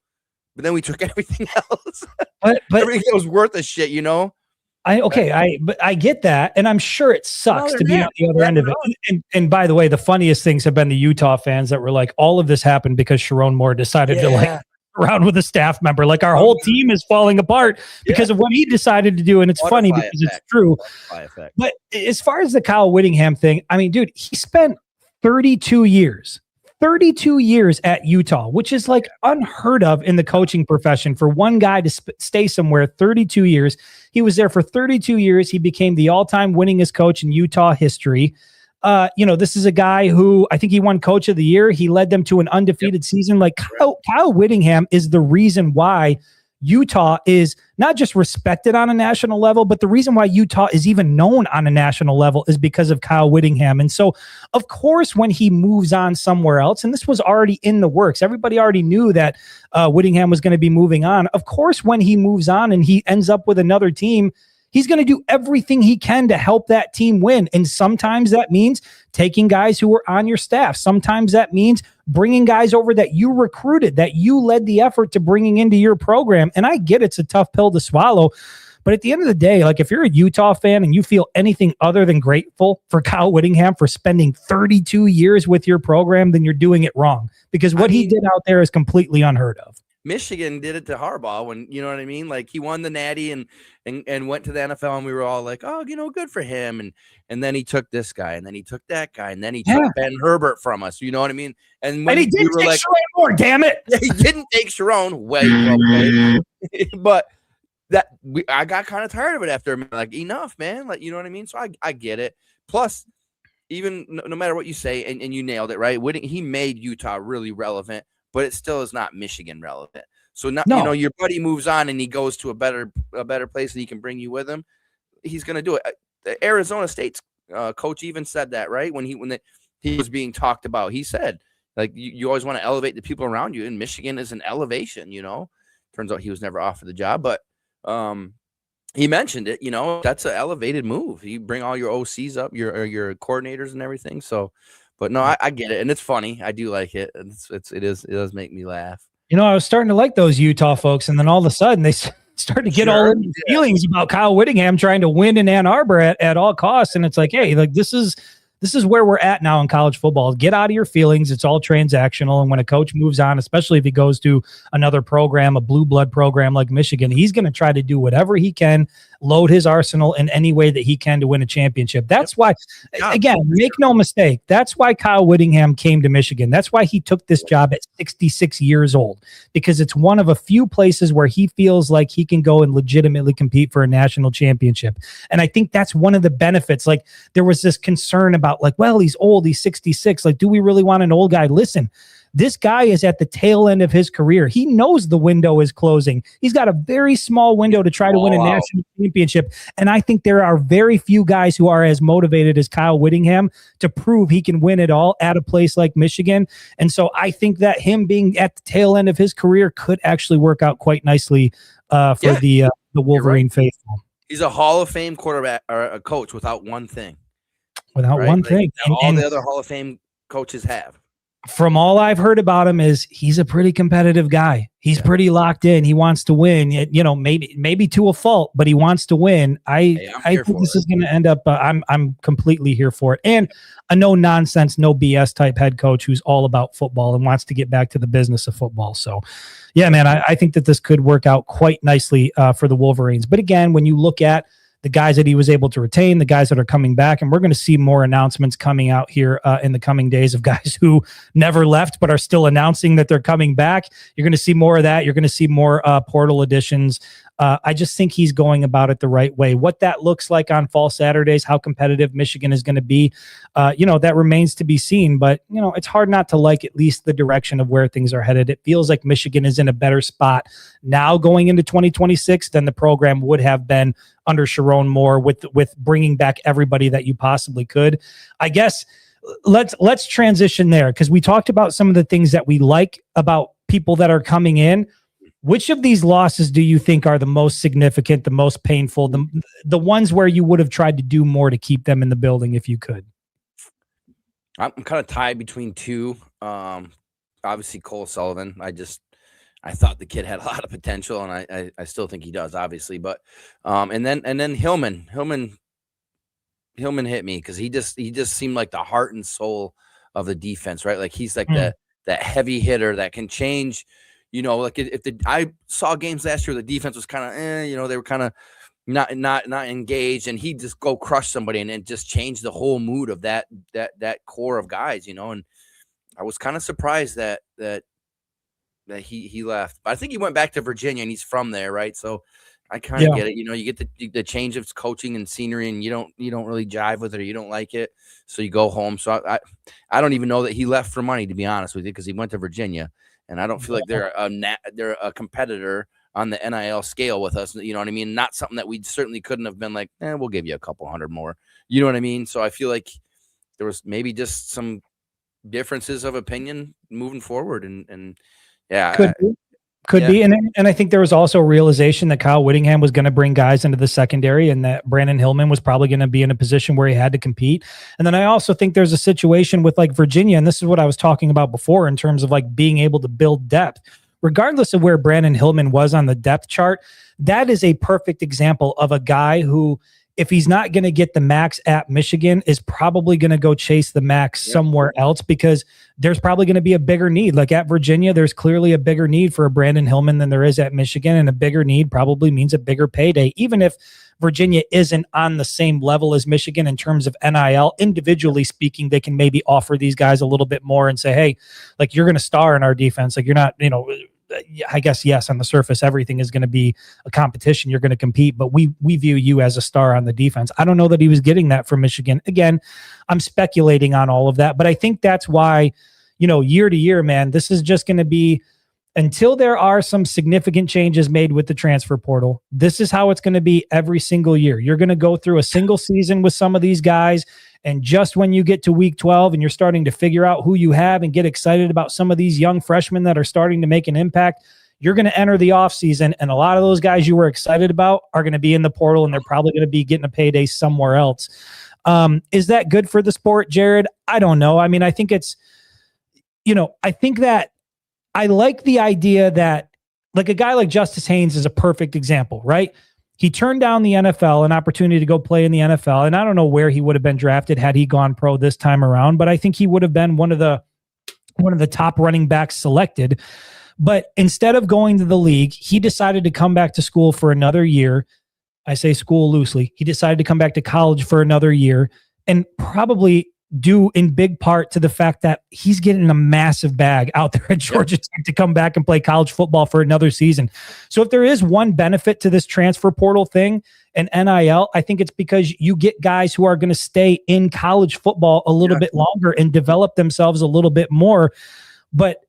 Speaker 4: But then we took everything else. But everything that was worth a shit.
Speaker 3: I get that, and I'm sure it sucks to be on the other end of it. And by the way, the funniest things have been the Utah fans that were like, all of this happened because Sharon Moore decided to like around with a staff member. Like our whole team is falling apart because of what he decided to do. And it's funny because it's true. But as far as the Kyle Whittingham thing, I mean, dude, he spent 32 years at Utah, which is like unheard of in the coaching profession for one guy to stay somewhere 32 years. He was there for 32 years. He became the all-time winningest coach in Utah history. This is a guy who I think he won coach of the year. He led them to an undefeated season. Like Kyle Whittingham is the reason why Utah is not just respected on a national level, but the reason why Utah is even known on a national level is because of Kyle Whittingham. And so, of course, when he moves on somewhere else, and this was already in the works, everybody already knew that Whittingham was going to be moving on. Of course, when he moves on and he ends up with another team, he's going to do everything he can to help that team win. And sometimes that means taking guys who were on your staff. Sometimes that means bringing guys over that you recruited, that you led the effort to bringing into your program. And I get it's a tough pill to swallow. But at the end of the day, like if you're a Utah fan and you feel anything other than grateful for Kyle Whittingham for spending 32 years with your program, then you're doing it wrong. Because what he did out there is completely unheard of.
Speaker 4: Michigan did it to Harbaugh when, you know what I mean? Like he won the Natty and went to the NFL and we were all like, oh, good for him. And then he took this guy and then he took that guy and then he took Ben Herbert from us. You know what I mean? And when
Speaker 3: he didn't take Sharon Moore, damn it.
Speaker 4: He didn't take Sharon. But I got kind of tired of it after a minute. Like enough, man. Like, you know what I mean? So I get it. Plus, even no matter what you say, and you nailed it, right? He made Utah really relevant. But it still is not Michigan relevant. So your buddy moves on and he goes to a better place and he can bring you with him. He's going to do it. The Arizona State's coach even said that, right? When he was being talked about, he said, like, you always want to elevate the people around you. And Michigan is an elevation, Turns out he was never offered the job, but he mentioned it, that's an elevated move. You bring all your OCs up, your coordinators and everything. So, but no, I get it, and it's funny. I do like it. It does make me laugh.
Speaker 3: I was starting to like those Utah folks, and then all of a sudden they start to get all in these feelings about Kyle Whittingham trying to win in Ann Arbor at all costs, and it's like, hey, like this is where we're at now in college football. Get out of your feelings. It's all transactional, and when a coach moves on, especially if he goes to another program, a blue blood program like Michigan, he's going to try to do whatever he can, load his arsenal in any way that he can to win a championship. That's why, again, make no mistake, that's why Kyle Whittingham came to Michigan. That's why he took this job at 66 years old, because it's one of a few places where he feels like he can go and legitimately compete for a national championship. And I think that's one of the benefits. Like there was this concern about like, well, he's old, he's 66. Like, do we really want an old guy? Listen, This guy is at the tail end of his career. He knows the window is closing. He's got a very small window to try to win a national championship. And I think there are very few guys who are as motivated as Kyle Whittingham to prove he can win it all at a place like Michigan. And so I think that him being at the tail end of his career could actually work out quite nicely for the Wolverine faithful.
Speaker 4: He's a Hall of Fame quarterback or a coach without one thing.
Speaker 3: Without one thing.
Speaker 4: All the other Hall of Fame coaches have.
Speaker 3: From all I've heard about him is he's a pretty competitive guy. He's pretty locked in. He wants to win, you know, maybe to a fault, but he wants to win. I think this is going to end up, I'm completely here for it. And a no nonsense, no BS type head coach who's all about football and wants to get back to the business of football. So yeah, man, I think that this could work out quite nicely for the Wolverines. But again, when you look at the guys that he was able to retain, the guys that are coming back, and we're going to see more announcements coming out here in the coming days of guys who never left but are still announcing that they're coming back. You're going to see more of that. You're going to see more portal additions. I just think he's going about it the right way. What that looks like on fall Saturdays, how competitive Michigan is going to be, that remains to be seen. But, it's hard not to like at least the direction of where things are headed. It feels like Michigan is in a better spot now going into 2026 than the program would have been under Sharon Moore with bringing back everybody that you possibly could. I guess let's transition there because we talked about some of the things that we like about people that are coming in. Which of these losses do you think are the most significant, the most painful, the ones where you would have tried to do more to keep them in the building if you could?
Speaker 4: I'm kind of tied between two. Obviously, Cole Sullivan. I thought the kid had a lot of potential, and I still think he does, obviously. But and then Hillman hit me because he just seemed like the heart and soul of the defense, right? Like he's like that heavy hitter that can change. Like I saw games last year, the defense was kind of, they were kind of not engaged, and he'd just go crush somebody and just change the whole mood of that core of guys, and I was kind of surprised that he left. But I think he went back to Virginia, and he's from there, right? So I kind of get it. You get the change of coaching and scenery, and you don't really jive with it, or you don't like it, so you go home. So I don't even know that he left for money, to be honest with you, because he went to Virginia. And I don't feel like they're a competitor on the NIL scale with us. You know what I mean? Not something that we certainly couldn't have been like, we'll give you a couple hundred more. You know what I mean? So I feel like there was maybe just some differences of opinion moving forward. And yeah.
Speaker 3: Could be. And I think there was also a realization that Kyle Whittingham was going to bring guys into the secondary and that Brandon Hillman was probably going to be in a position where he had to compete. And then I also think there's a situation with like Virginia, and this is what I was talking about before in terms of like being able to build depth. Regardless of where Brandon Hillman was on the depth chart, that is a perfect example of a guy who, if he's not going to get the max at Michigan, is probably going to go chase the max somewhere else because there's probably going to be a bigger need. Like at Virginia, there's clearly a bigger need for a Brandon Hillman than there is at Michigan, and a bigger need probably means a bigger payday. Even if Virginia isn't on the same level as Michigan in terms of NIL, individually speaking, they can maybe offer these guys a little bit more and say, hey, like you're going to star in our defense. Like you're not, I guess, yes, on the surface, everything is going to be a competition. You're going to compete, but we view you as a star on the defense. I don't know that he was getting that from Michigan. Again, I'm speculating on all of that, but I think that's why, year to year, man, this is just going to be, until there are some significant changes made with the transfer portal, this is how it's going to be every single year. You're going to go through a single season with some of these guys, and just when you get to week 12 and you're starting to figure out who you have and get excited about some of these young freshmen that are starting to make an impact, you're going to enter the offseason, and a lot of those guys you were excited about are going to be in the portal, and they're probably going to be getting a payday somewhere else. Is that good for the sport, Jared? I don't know. I mean, I think it's, I think that I like the idea that like a guy like Justice Haynes is a perfect example, right? He turned down the NFL, an opportunity to go play in the NFL. And I don't know where he would have been drafted had he gone pro this time around, but I think he would have been one of the top running backs selected. But instead of going to the league, he decided to come back to school for another year. I say school loosely. He decided to come back to college for another year, and probably due in big part to the fact that he's getting a massive bag out there at Georgia Tech to come back and play college football for another season. So if there is one benefit to this transfer portal thing and NIL, I think it's because you get guys who are going to stay in college football a little bit longer and develop themselves a little bit more. But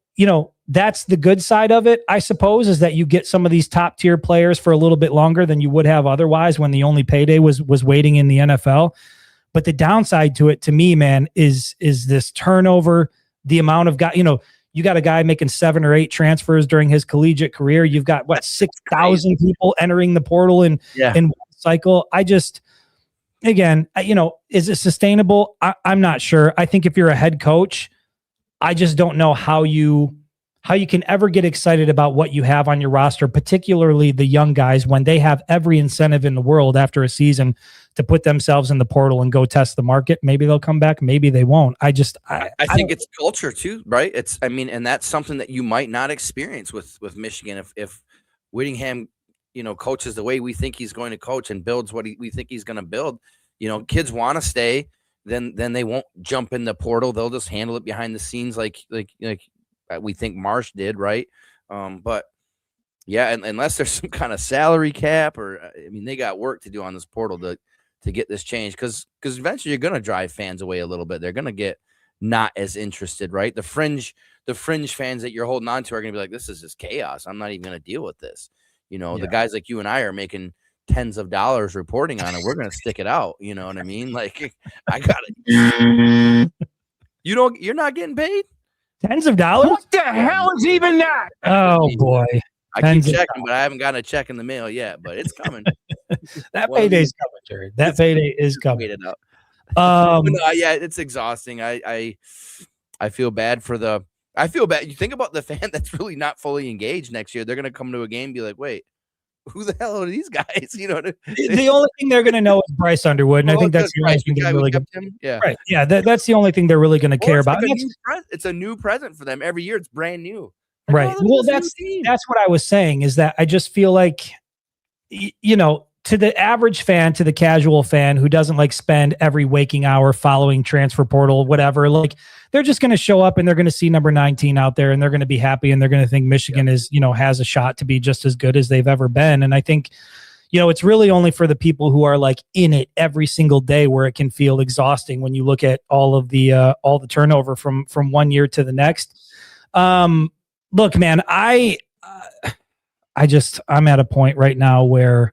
Speaker 3: that's the good side of it, I suppose, is that you get some of these top tier players for a little bit longer than you would have otherwise when the only payday was waiting in the NFL. But the downside to it, to me, man, is this turnover, the amount of you got a guy making 7 or 8 transfers during his collegiate career. You've got 6,000 people entering the portal in one cycle. I just, again, is it sustainable? I'm not sure. I think if you're a head coach, I just don't know how you can ever get excited about what you have on your roster, particularly the young guys, when they have every incentive in the world after a season to put themselves in the portal and go test the market. Maybe they'll come back. Maybe they won't. I think
Speaker 4: it's culture too, right? And that's something that you might not experience with Michigan. If Whittingham, coaches the way we think he's going to coach and builds what we think he's going to build, kids want to stay, then they won't jump in the portal. They'll just handle it behind the scenes like we think Marsh did, right? But yeah, and unless there's some kind of salary cap they got work to do on this portal to get this changed, because eventually you're going to drive fans away a little bit. They're going to get not as interested, right? The fringe fans that you're holding on to are going to be like, this is just chaos. I'm not even going to deal with this. The guys like you and I are making tens of dollars reporting on it. We're going to stick it out. You know what I mean? Like, I got it. You're not getting paid?
Speaker 3: Tens of dollars?
Speaker 1: What the hell is even that?
Speaker 3: Oh boy.
Speaker 4: I keep checking, but I haven't gotten a check in the mail yet, but it's coming.
Speaker 3: That payday's coming, Jared. That payday is coming.
Speaker 4: Wait it up. Yeah, it's exhausting. I feel bad I feel bad. You think about the fan that's really not fully engaged next year. They're going to come to a game and be like, wait, who the hell are these guys?
Speaker 3: The only thing they're going to know is Bryce Underwood, and I think that's the only thing they're really going to.
Speaker 4: Yeah,
Speaker 3: right. Yeah, that's the only thing they're really going to care about.
Speaker 4: It's a new present for them every year. It's brand new.
Speaker 3: Right. Well, that's what I was saying, is that I just feel like, to the average fan, to the casual fan who doesn't spend every waking hour following transfer portal, whatever, they're just going to show up and they're going to see number 19 out there and they're going to be happy and they're going to think Michigan is, has a shot to be just as good as they've ever been. And I think, it's really only for the people who are in it every single day where it can feel exhausting when you look at all the turnover from one year to the next. Look, man, I'm at a point right now where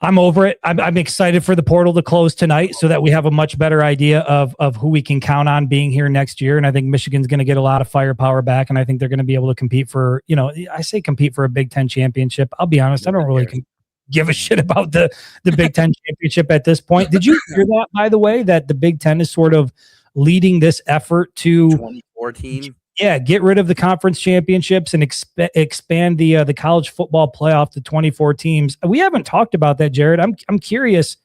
Speaker 3: I'm over it. I'm excited for the portal to close tonight so that we have a much better idea of who we can count on being here next year. And I think Michigan's going to get a lot of firepower back. And I think they're going to be able to compete for, compete for a Big Ten championship. I'll be honest. I don't really give a shit about the Big Ten championship at this point. Did you hear that, by the way, that the Big Ten is sort of leading this effort to
Speaker 4: 2014?
Speaker 3: Yeah, get rid of the conference championships and expand the college football playoff to 24 teams. We haven't talked about that, Jared. I'm curious.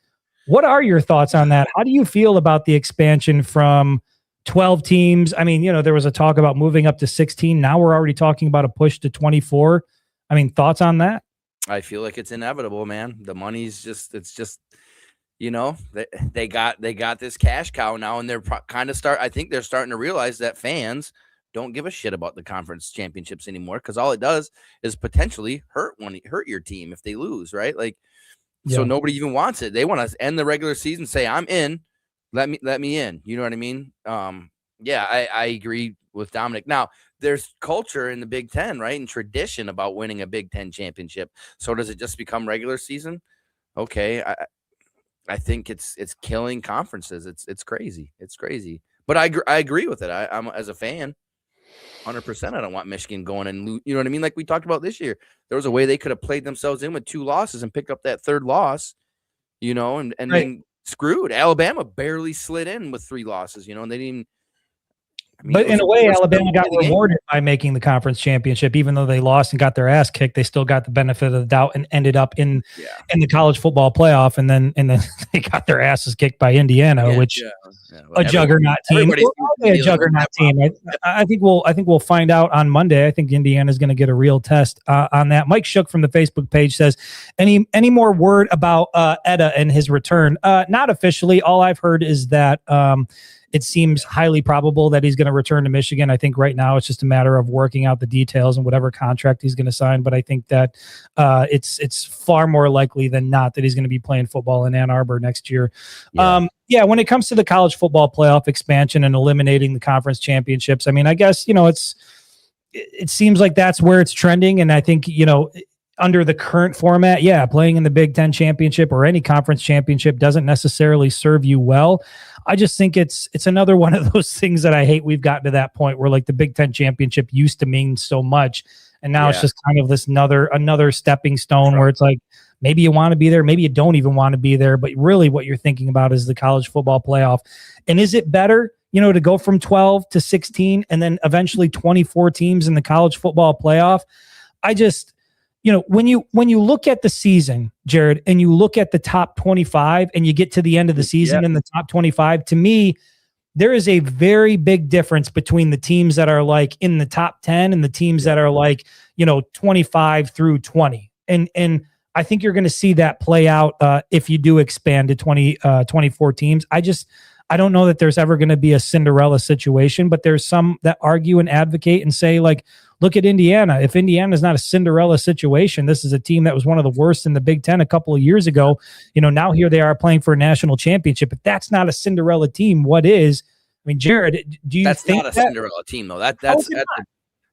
Speaker 3: What are your thoughts on that? How do you feel about the expansion from 12 teams? I mean, there was a talk about moving up to 16. Now we're already talking about a push to 24. I mean, thoughts on that?
Speaker 4: I feel like it's inevitable, man. The money's they got this cash cow now, and they're I think they're starting to realize that fans don't give a shit about the conference championships anymore, because all it does is potentially hurt your team if they lose, right? So nobody even wants it. They want to end the regular season, say, I'm in, let me in. You know what I mean? I agree with Dominic. Now, there's culture in the Big Ten, right, and tradition about winning a Big Ten championship. So does it just become regular season? Okay, I think it's killing conferences. It's crazy. It's crazy. But I agree with it. I'm as a fan. 100%. I don't want Michigan going and lose. You know what I mean? Like we talked about this year, there was a way they could have played themselves in with 2 losses and picked up that 3rd loss, and right. Then screwed. Alabama barely slid in with 3 losses, and they didn't.
Speaker 3: But in a way, Alabama got rewarded by making the conference championship, even though they lost and got their ass kicked. They still got the benefit of the doubt and ended up in the college football playoff, and then they got their asses kicked by Indiana, which a juggernaut team. A juggernaut team. I think we'll find out on Monday. I think Indiana is going to get a real test on that. Mike Shook from the Facebook page says, any more word about Etta and his return? Not officially. All I've heard is that it seems highly probable that he's going to return to Michigan. I think right now it's just a matter of working out the details and whatever contract he's going to sign. But I think that it's far more likely than not that he's going to be playing football in Ann Arbor next year. Yeah. When it comes to the college football playoff expansion and eliminating the conference championships, I mean, I guess, it seems like that's where it's trending. And I think, under the current format, playing in the Big Ten championship or any conference championship doesn't necessarily serve you well. I just think it's another one of those things that I hate. We've gotten to that point where like the Big Ten championship used to mean so much. And now it's just kind of this another stepping stone where it's like, maybe you want to be there, maybe you don't even want to be there. But really what you're thinking about is the college football playoff. And is it better, to go from 12 to 16 and then eventually 24 teams in the college football playoff? I just, when you look at the season, Jared, and you look at the top 25 and you get to the end of the season in the top 25, to me, there is a very big difference between the teams that are like in the top 10 and the teams that are like, 25 through 20. And I think you're going to see that play out if you do expand to 24 teams. I don't know that there's ever going to be a Cinderella situation, but there's some that argue and advocate and say, like, look at Indiana. If Indiana is not a Cinderella situation, this is a team that was one of the worst in the Big Ten a couple of years ago. Now here they are playing for a national championship. If that's not a Cinderella team, what is? I mean, Jared, do you think
Speaker 4: that's not a Cinderella team though?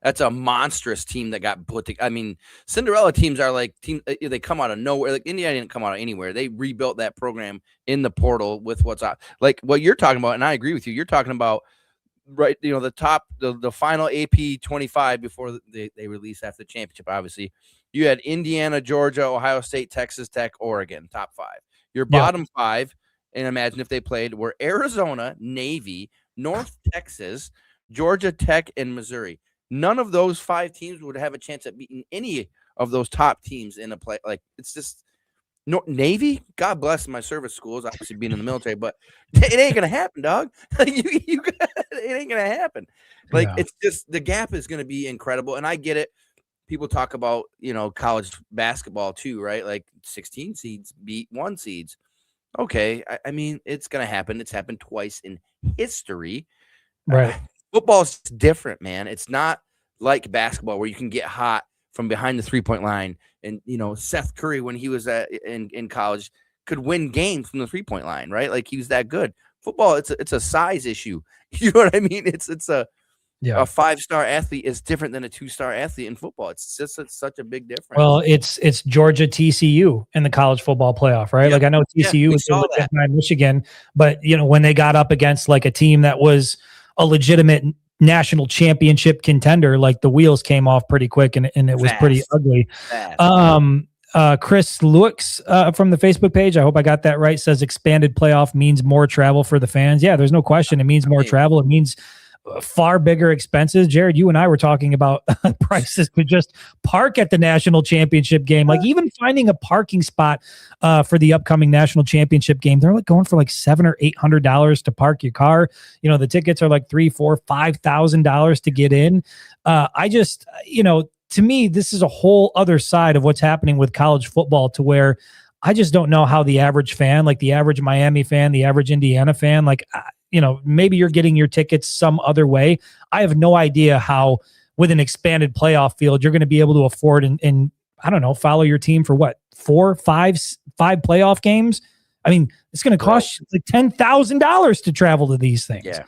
Speaker 4: That's a monstrous team that got put together. I mean, Cinderella teams are like teams. They come out of nowhere. Like Indiana didn't come out of anywhere. They rebuilt that program in the portal with what's out. Like what you're talking about, and I agree with you. You're talking about right. The final AP 25 before they release after the championship. Obviously, you had Indiana, Georgia, Ohio State, Texas Tech, Oregon, top 5. Your bottom 5, and imagine if they played, were Arizona, Navy, North Texas, Georgia Tech, and Missouri. None of those 5 teams would have a chance at beating any of those top teams in a play. Like, it's just Navy. God bless my service schools, obviously being in the military, but it ain't gonna happen, dog. It ain't gonna happen. Like, it's just the gap is gonna be incredible. And I get it. People talk about college basketball too, right? Like 16 seeds beat 1 seeds. Okay, I mean it's gonna happen. It's happened twice in history,
Speaker 3: right?
Speaker 4: Football's different, man. It's not like basketball where you can get hot from behind the 3-point line. And, Seth Curry, when he was in college, could win games from the 3-point line, right? Like he was that good. Football, it's a size issue. You know what I mean? It's a 5-star athlete is different than a 2-star athlete in football. It's such a big difference.
Speaker 3: Well, it's Georgia TCU in the college football playoff, right? Like I know TCU is behind Michigan, but when they got up against like a team that was a legitimate national championship contender, like the wheels came off pretty quick and it was pretty ugly. Chris Lewis from the Facebook page, I hope I got that right, says expanded playoff means more travel for the fans. Yeah, there's no question. It means more travel. It means far bigger expenses. Jared, you and I were talking about prices to just park at the national championship game. Like even finding a parking spot for the upcoming national championship game, they're like going for like $700 or $800 to park your car. The tickets are like $3,000, $4,000, $5,000 to get in. I just, to me, this is a whole other side of what's happening with college football to where I just don't know how the average fan, like the average Miami fan, the average Indiana fan, like, maybe you're getting your tickets some other way. I have no idea how with an expanded playoff field, you're going to be able to afford and I don't know, follow your team for what, 4, 5 playoff games. I mean, it's going to cost you like $10,000 to travel to these things.
Speaker 4: Yeah.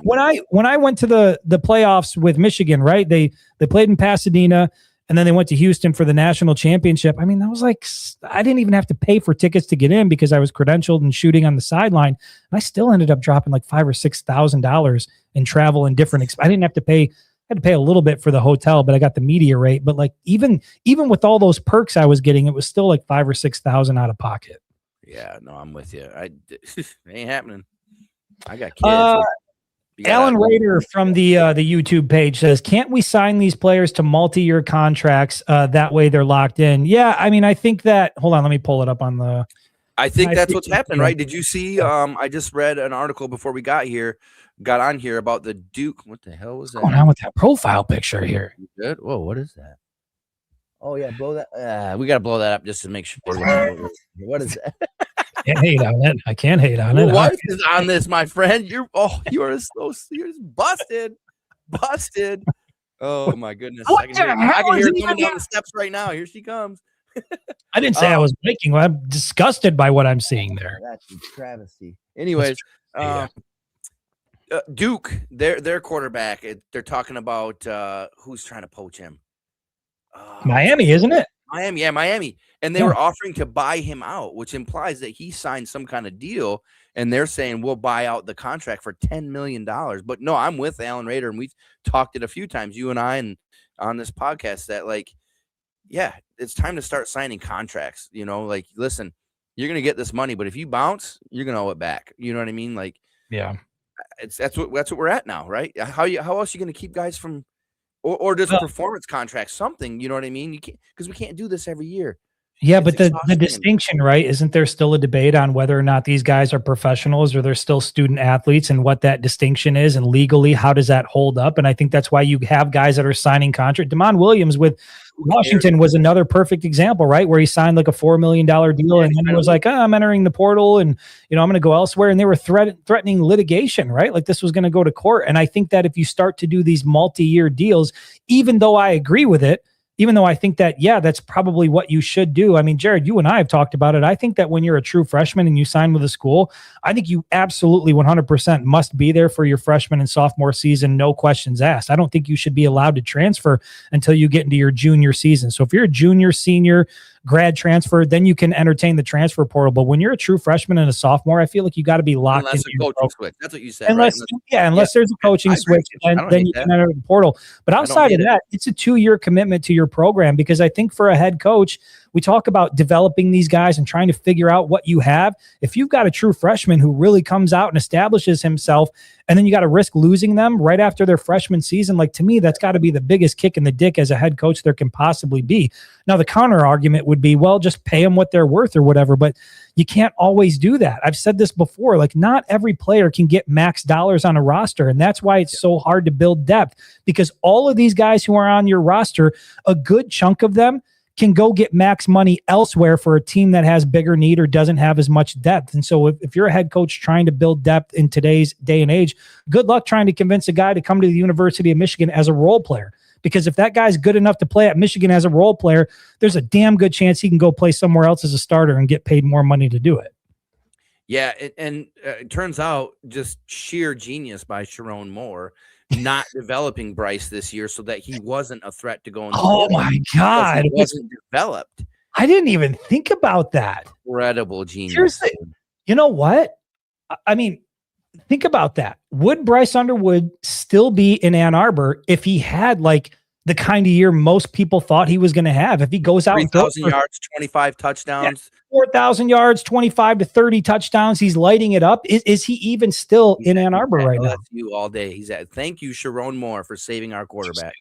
Speaker 3: When I went to the playoffs with Michigan, right? They played in Pasadena and then they went to Houston for the national championship. I mean, that was like, I didn't even have to pay for tickets to get in because I was credentialed and shooting on the sideline. And I still ended up dropping like $5,000 or $6,000 in travel and different. I didn't have to pay. I had to pay a little bit for the hotel, but I got the media rate. But like even with all those perks I was getting, it was still like $5,000 or $6,000 out of pocket.
Speaker 4: Yeah, no, I'm with you. It ain't happening. I got kids.
Speaker 3: Alan Rader from the YouTube page says, can't we sign these players to multi-year contracts? That way they're locked in. Yeah, I mean, I think that, hold on, let me pull it up on the.
Speaker 4: I think that's what's happening, right? Did you see, I just read an article before we got on here about the Duke. What the hell was that?
Speaker 3: What's going on with that profile picture here?
Speaker 4: Good. Whoa, what is that? Oh yeah, blow that. We got to blow that up just to make sure. What is that?
Speaker 3: can't hate on it. I can't hate on
Speaker 4: Your
Speaker 3: it.
Speaker 4: wife is on this, my friend. You're busted. Oh my goodness. I can hear her coming down the steps right now. Here she comes.
Speaker 3: I didn't say I was making. I'm disgusted by what I'm seeing there.
Speaker 4: That's a travesty. Anyways, Duke, their quarterback. They're talking about who's trying to poach him.
Speaker 3: Miami, isn't it?
Speaker 4: Miami. And they were offering to buy him out, which implies that he signed some kind of deal. And they're saying we'll buy out the contract for $10 million. But no, I'm with Alan Rader, and we've talked it a few times, you and I, and on this podcast, that like, yeah, it's time to start signing contracts. You know, like, listen, you're gonna get this money, but if you bounce, you're gonna owe it back. You know what I mean? Like,
Speaker 3: yeah,
Speaker 4: that's what we're at now, right? How else are you gonna keep guys from, or just a performance contract, something? You know what I mean? You can't, because we can't do this every year.
Speaker 3: Yeah, but the distinction, right? Isn't there still a debate on whether or not these guys are professionals or they're still student athletes, and what that distinction is, and legally how does that hold up? And I think that's why you have guys that are signing contract. Damon Williams with Washington was another perfect example, right? Where he signed like a $4 million deal, and then it was like, I'm entering the portal, and I'm going to go elsewhere. And they were threatening litigation, right? Like this was going to go to court. And I think that if you start to do these multi-year deals, even though I agree with it, even though I think that, yeah, that's probably what you should do. I mean, Jared, you and I have talked about it. I think that when you're a true freshman and you sign with a school, I think you absolutely 100% must be there for your freshman and sophomore season, no questions asked. I don't think you should be allowed to transfer until you get into your junior season. So if you're a junior, senior, grad transfer, then you can entertain the transfer portal. But when you're a true freshman and a sophomore, I feel like you got to be locked
Speaker 4: unless
Speaker 3: into
Speaker 4: a coaching switch. That's what you said.
Speaker 3: Unless there's a coaching switch, then you can enter the portal. But outside of that, it's a 2-year commitment to your program, because I think for a head coach, we talk about developing these guys and trying to figure out what you have. If you've got a true freshman who really comes out and establishes himself, and then you got to risk losing them right after their freshman season, like, to me, that's got to be the biggest kick in the dick as a head coach there can possibly be. Now, the counter argument would be, well, just pay them what they're worth or whatever, but you can't always do that. I've said this before, like, not every player can get max dollars on a roster, and that's why it's so hard to build depth, because all of these guys who are on your roster, a good chunk of them can go get max money elsewhere for a team that has bigger need or doesn't have as much depth. And so if you're a head coach trying to build depth in today's day and age, good luck trying to convince a guy to come to the University of Michigan as a role player. Because if that guy's good enough to play at Michigan as a role player, there's a damn good chance he can go play somewhere else as a starter and get paid more money to do it.
Speaker 4: Yeah, it turns out just sheer genius by Sharon Moore not developing Bryce this year so that he wasn't a threat to go in.
Speaker 3: Oh my God.
Speaker 4: He wasn't developed.
Speaker 3: I didn't even think about that.
Speaker 4: Incredible genius.
Speaker 3: Seriously. You know what? I mean, think about that. Would Bryce Underwood still be in Ann Arbor if he had like the kind of year most people thought he was going to have? If he goes out
Speaker 4: 3,000 yards, 25 touchdowns,
Speaker 3: 4,000 yards, 25 to 30 touchdowns, he's lighting it up. Is he even still in Ann Arbor right now?
Speaker 4: You all day. He's at. Thank you, Sharon Moore, for saving our quarterback.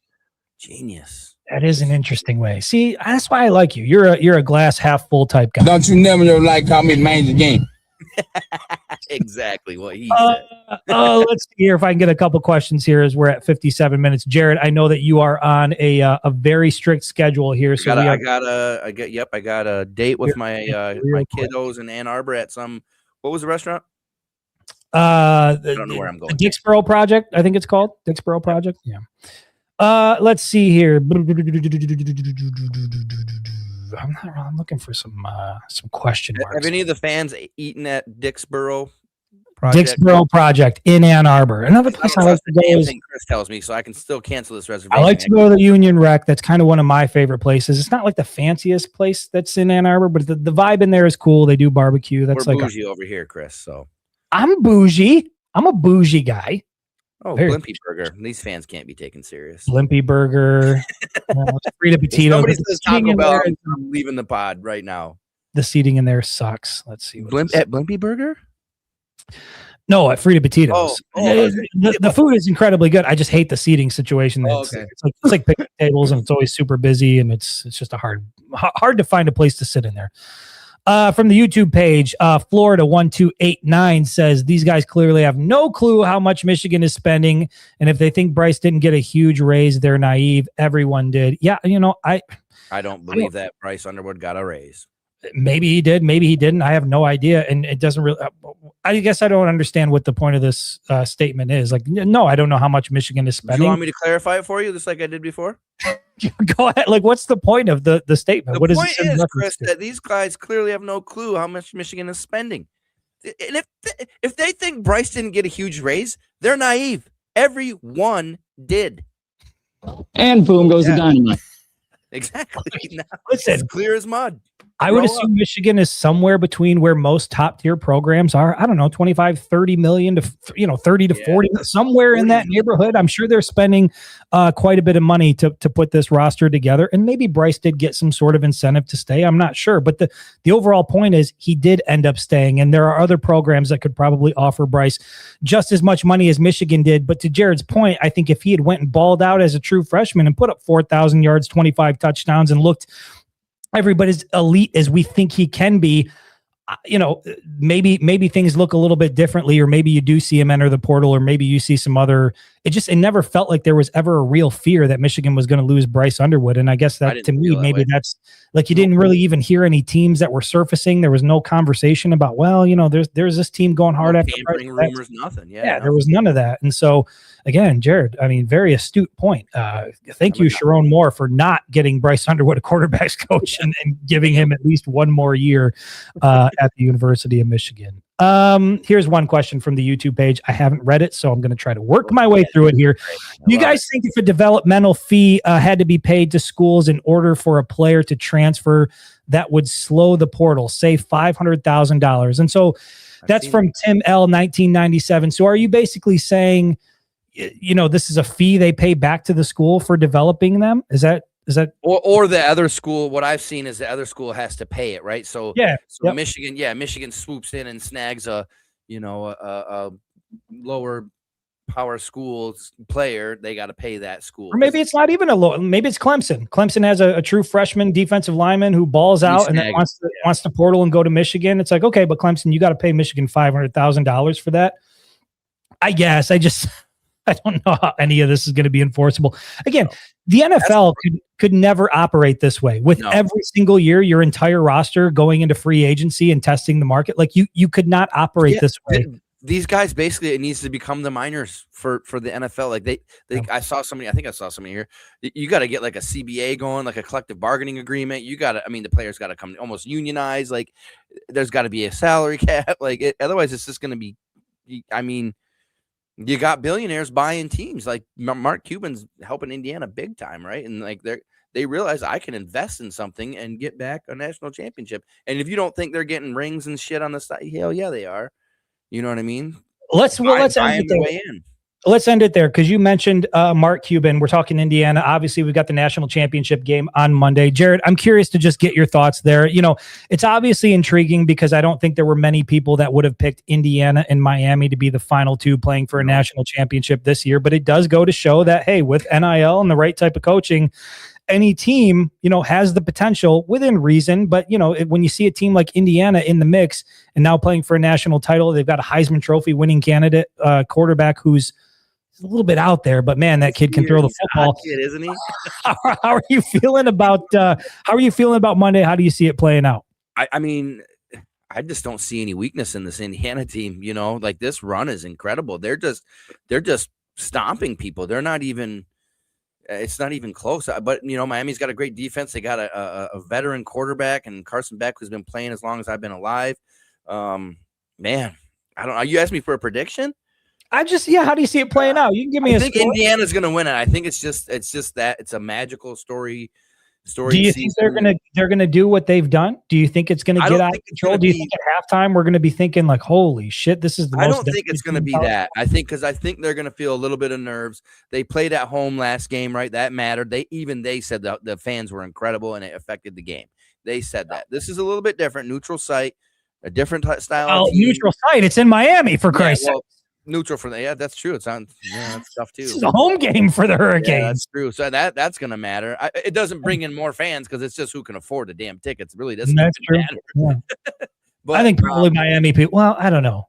Speaker 4: Genius.
Speaker 3: That is an interesting way. See, that's why I like you. You're a glass half full type guy.
Speaker 5: Don't you never in your life call me man of the game.
Speaker 4: Exactly what he said.
Speaker 3: Let's see here if I can get a couple questions here as we're at 57 minutes. Jared, I know that you are on a very strict schedule here. So
Speaker 4: I got a date with my kiddos in Ann Arbor at some, what was the restaurant? I don't know where I'm going.
Speaker 3: The Dixboro Project, I think it's called. Dixboro Project. Yeah. Let's see here. I'm looking for some question marks.
Speaker 4: Have any of the fans eaten at Dixboro
Speaker 3: Project in Ann Arbor? Another place I like to go is,
Speaker 4: Chris tells me, so I can still cancel this reservation.
Speaker 3: I like to go to the Union Rec. That's kind of one of my favorite places. It's not like the fanciest place that's in Ann Arbor, but the vibe in there is cool. They do barbecue. That's
Speaker 4: We're
Speaker 3: like
Speaker 4: bougie over here, Chris. So
Speaker 3: I'm bougie. I'm a bougie guy.
Speaker 4: Oh, Blimpie Burger. These fans can't be taken serious.
Speaker 3: Blimpie Burger. Frida Petito.
Speaker 4: Somebody says Taco Bell. I'm leaving the pod right now.
Speaker 3: The seating in there sucks. Let's see.
Speaker 4: At Blimpie Burger?
Speaker 3: No, at Frida Petito's. The food is incredibly good. I just hate the seating situation. It's like picnic tables, and it's always super busy, and it's just hard to find a place to sit in there. From the YouTube page, Florida1289 says these guys clearly have no clue how much Michigan is spending, and if they think Bryce didn't get a huge raise, they're naive. Everyone did. Yeah, I don't believe
Speaker 4: that Bryce Underwood got a raise.
Speaker 3: Maybe he did, maybe he didn't. I have no idea, and it doesn't really. I guess I don't understand what the point of this statement is. Like, no, I don't know how much Michigan is spending.
Speaker 4: Do you want me to clarify it for you, just like I did before?
Speaker 3: Go ahead. Like, what's the point of the statement?
Speaker 4: The point is, Chris, that these guys clearly have no clue how much Michigan is spending. And if they think Bryce didn't get a huge raise, they're naive. Everyone did.
Speaker 6: And boom goes the dynamite.
Speaker 4: Exactly. Now,
Speaker 3: listen,
Speaker 4: it's clear as mud.
Speaker 3: I would assume Michigan is somewhere between where most top tier programs are. I don't know, 25, 30 million to 30 to 40, somewhere in that neighborhood. I'm sure they're spending quite a bit of money to put this roster together. And maybe Bryce did get some sort of incentive to stay. I'm not sure. But the overall point is he did end up staying. And there are other programs that could probably offer Bryce just as much money as Michigan did. But to Jared's point, I think if he had went and balled out as a true freshman and put up 4,000 yards, 25 touchdowns, and looked everybody's elite as we think he can be, maybe things look a little bit differently, or maybe you do see him enter the portal, or maybe you see some other. It never felt like there was ever a real fear that Michigan was going to lose Bryce Underwood. And I guess that to me, maybe that's like, you didn't really even hear any teams that were surfacing. There was no conversation about, there's this team going hard after Bryce.
Speaker 4: Rumors, nothing. Yeah,
Speaker 3: there was none of that. And so again, Jared, I mean, very astute point. Thank you, Sharon Moore, for not getting Bryce Underwood a quarterback's coach and giving him at least one more year at the University of Michigan. Here's one question from the YouTube page. I haven't read it, so I'm going to try to work my way through it here. You guys think if a developmental fee had to be paid to schools in order for a player to transfer, that would slow the portal, say $500,000? And so that's from Tim L 1997. So are you basically saying, this is a fee they pay back to the school for developing them? Is that
Speaker 4: or the other school? What I've seen is the other school has to pay it, right? So Michigan swoops in and snags a lower power school player. They got to pay that school.
Speaker 3: Or maybe it's not even a low. Maybe it's Clemson. Clemson has a true freshman defensive lineman who balls out and then wants to portal and go to Michigan. It's like, okay, but Clemson, you got to pay Michigan $500,000 for that. I guess I don't know how any of this is going to be enforceable. Again, the NFL could never operate this way with every single year, your entire roster going into free agency and testing the market. Like you could not operate this way.
Speaker 4: These guys, basically, it needs to become the minors for the NFL. Like I saw somebody here. You got to get like a CBA going, like a collective bargaining agreement. The players got to come almost unionize. Like there's got to be a salary cap. Like otherwise it's just going to be, you got billionaires buying teams. Like Mark Cuban's helping Indiana big time, right? And like they realize I can invest in something and get back a national championship. And if you don't think they're getting rings and shit on the side, hell yeah, they are. You know what I mean?
Speaker 3: Let's end it there because you mentioned Mark Cuban. We're talking Indiana. Obviously, we've got the national championship game on Monday. Jared, I'm curious to just get your thoughts there. It's obviously intriguing because I don't think there were many people that would have picked Indiana and Miami to be the final two playing for a national championship this year. But it does go to show that, hey, with NIL and the right type of coaching, any team, has the potential within reason. But, when you see a team like Indiana in the mix and now playing for a national title, they've got a Heisman Trophy winning candidate quarterback who's a little bit out there, but man, that kid can throw the football.
Speaker 4: Kid, isn't he?
Speaker 3: How are you feeling about Monday? How do you see it playing out?
Speaker 4: I mean, I just don't see any weakness in this Indiana team. Like this run is incredible. They're just stomping people. They're not even. It's not even close. But Miami's got a great defense. They got a veteran quarterback and Carson Beck, who's been playing as long as I've been alive. Man, I don't know. You asked me for a prediction.
Speaker 3: How do you see it playing out? You can give me
Speaker 4: I think Indiana's going to win it. I think it's just that it's a magical story.
Speaker 3: Do you think they're gonna do what they've done? Do you think it's gonna get out of control? Do you think at halftime we're gonna be thinking like, "Holy shit, this is the"?
Speaker 4: I don't think it's gonna be that. I think they're gonna feel a little bit of nerves. They played at home last game, right? That mattered. They said the fans were incredible and it affected the game. They said that. This is a little bit different. Neutral site, a different style.
Speaker 3: Oh, neutral site. It's in Miami, for Christ's sake.
Speaker 4: Neutral for that's true. It's on. That's tough too.
Speaker 3: This is a home game for the Hurricanes.
Speaker 4: Yeah, that's true. So that's going to matter. It doesn't bring in more fans because it's just who can afford the damn tickets. It really doesn't.
Speaker 3: That's true. Yeah. But I think probably Miami people. Well, I don't know.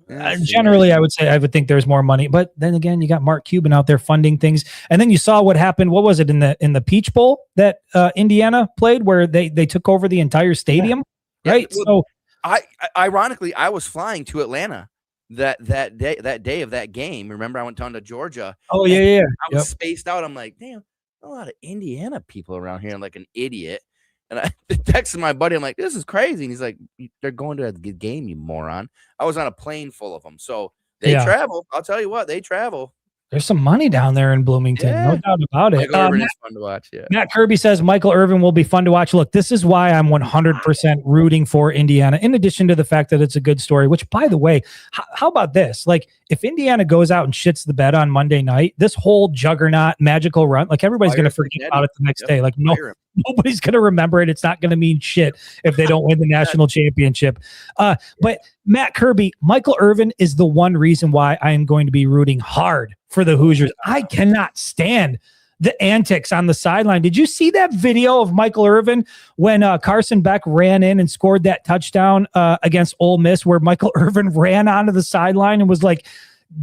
Speaker 3: Generally, I would think there's more money, but then again, you got Mark Cuban out there funding things, and then you saw what happened. What was it in the Peach Bowl that Indiana played, where they took over the entire stadium, right?
Speaker 4: Well,
Speaker 3: So,
Speaker 4: ironically, I was flying to Atlanta that day of that game. Remember, I went down to Georgia.
Speaker 3: oh yeah.
Speaker 4: I was spaced out. I'm like, damn, a lot of Indiana people around here. I'm like an idiot. And I texted my buddy. I'm like, this is crazy. And he's like, they're going to a game, you moron. I was on a plane full of them. So they travel. I'll tell you what, they travel.
Speaker 3: There's some money down there in Bloomington, no doubt about it.
Speaker 4: Michael Irvin is fun to watch. Yeah.
Speaker 3: Matt Kirby says Michael Irvin will be fun to watch. Look, this is why I'm 100% rooting for Indiana, in addition to the fact that it's a good story, which, by the way, how about this? Like, if Indiana goes out and shits the bed on Monday night, this whole juggernaut magical run, like, everybody's going to forget about it the next day. Like, nobody's going to remember it. It's not going to mean shit if they don't win the national championship. But Matt Kirby, Michael Irvin is the one reason why I am going to be rooting hard for the Hoosiers. I cannot stand the antics on the sideline. Did you see that video of Michael Irvin when Carson Beck ran in and scored that touchdown against Ole Miss, where Michael Irvin ran onto the sideline and was like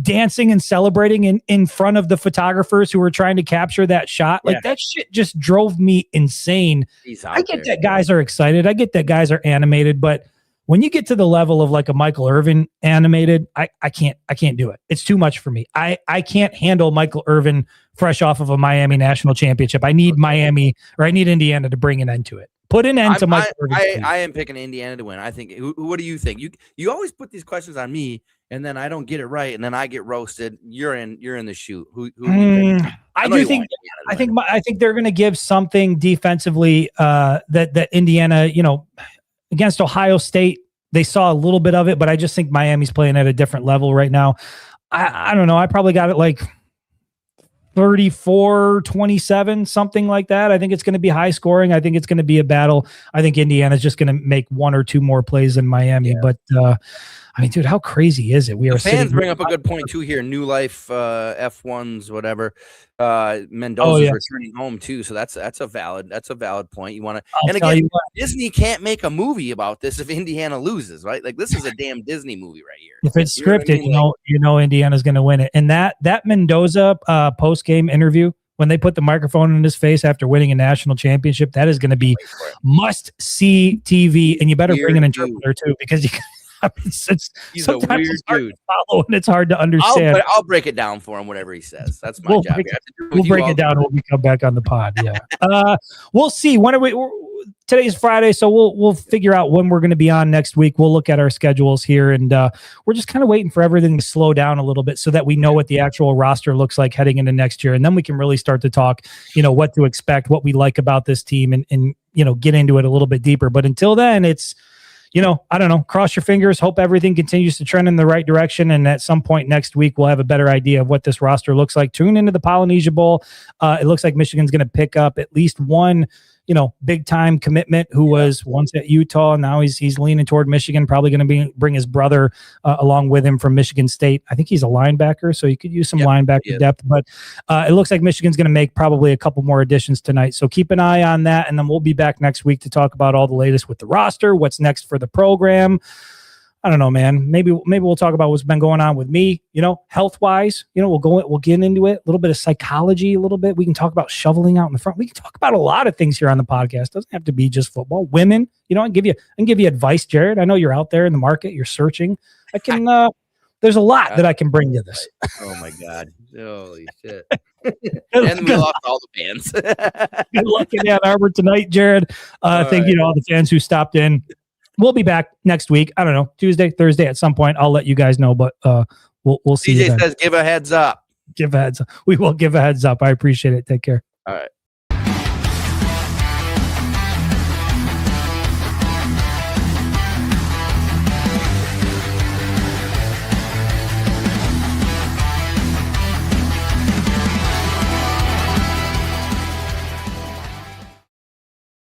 Speaker 3: dancing and celebrating in front of the photographers who were trying to capture that shot? Like, that shit just drove me insane. I get that guys are excited. I get that guys are animated, but when you get to the level of like a Michael Irvin animated, I can't do it. It's too much for me. I can't handle Michael Irvin fresh off of a Miami national championship. I need Indiana to bring an end to it. Put an end to Michael Irvin.
Speaker 4: I am picking Indiana to win. I think. What do you think? You always put these questions on me, and then I don't get it right, and then I get roasted. You're in the shoot. Who
Speaker 3: I think they're going to give something defensively that Indiana, against Ohio State, they saw a little bit of it, but I just think Miami's playing at a different level right now. I don't know. I probably got it like 34-27, something like that. I think it's going to be high scoring. I think it's going to be a battle. I think Indiana's just going to make one or two more plays than Miami. But I mean, dude, how crazy is it? We are
Speaker 4: fans bring up a good point too here. New Life F1s, whatever. Mendoza's returning home too, so that's a valid point. You want to, and again, Disney can't make a movie about this if Indiana loses, right? Like, this is a damn Disney movie right here.
Speaker 3: If it's scripted, you know Indiana's going to win it. And that Mendoza post game interview, when they put the microphone in his face after winning a national championship, that is going to be must see TV. And you better bring an interpreter too, because he's a weird dude. Follow, and it's hard to understand.
Speaker 4: I'll break it down for him, whatever he says. That's my job.
Speaker 3: We'll break it down when we come back on the pod. Yeah. We'll see. Today's Friday, so we'll figure out when we're going to be on next week. We'll look at our schedules here, and we're just kind of waiting for everything to slow down a little bit so that we know what the actual roster looks like heading into next year, and then we can really start to talk, what to expect, what we like about this team, and get into it a little bit deeper. But until then, it's I don't know, cross your fingers, hope everything continues to trend in the right direction. And at some point next week, we'll have a better idea of what this roster looks like. Tune into the Polynesia Bowl. It looks like Michigan's going to pick up at least one, big time commitment who was once at Utah. Now he's leaning toward Michigan, probably going to bring his brother along with him from Michigan State. I think he's a linebacker, so you could use some linebacker depth, but it looks like Michigan's going to make probably a couple more additions tonight. So keep an eye on that. And then we'll be back next week to talk about all the latest with the roster, what's next for the program. I don't know, man. Maybe we'll talk about what's been going on with me, health wise. We'll get into it. A little bit of psychology, a little bit. We can talk about shoveling out in the front. We can talk about a lot of things here on the podcast. Doesn't have to be just football. Women, I can give you advice, Jared. I know you're out there in the market. You're searching. I can. There's a lot that I can bring to this.
Speaker 4: Oh my God! Holy shit! And we lost all the fans.
Speaker 3: Good luck in Ann Arbor tonight, Jared. Thank you to all the fans who stopped in. We'll be back next week. I don't know, Tuesday, Thursday at some point. I'll let you guys know, but we'll see.
Speaker 4: DJ says, give a heads up.
Speaker 3: We will give a heads up. I appreciate it. Take care.
Speaker 4: All right.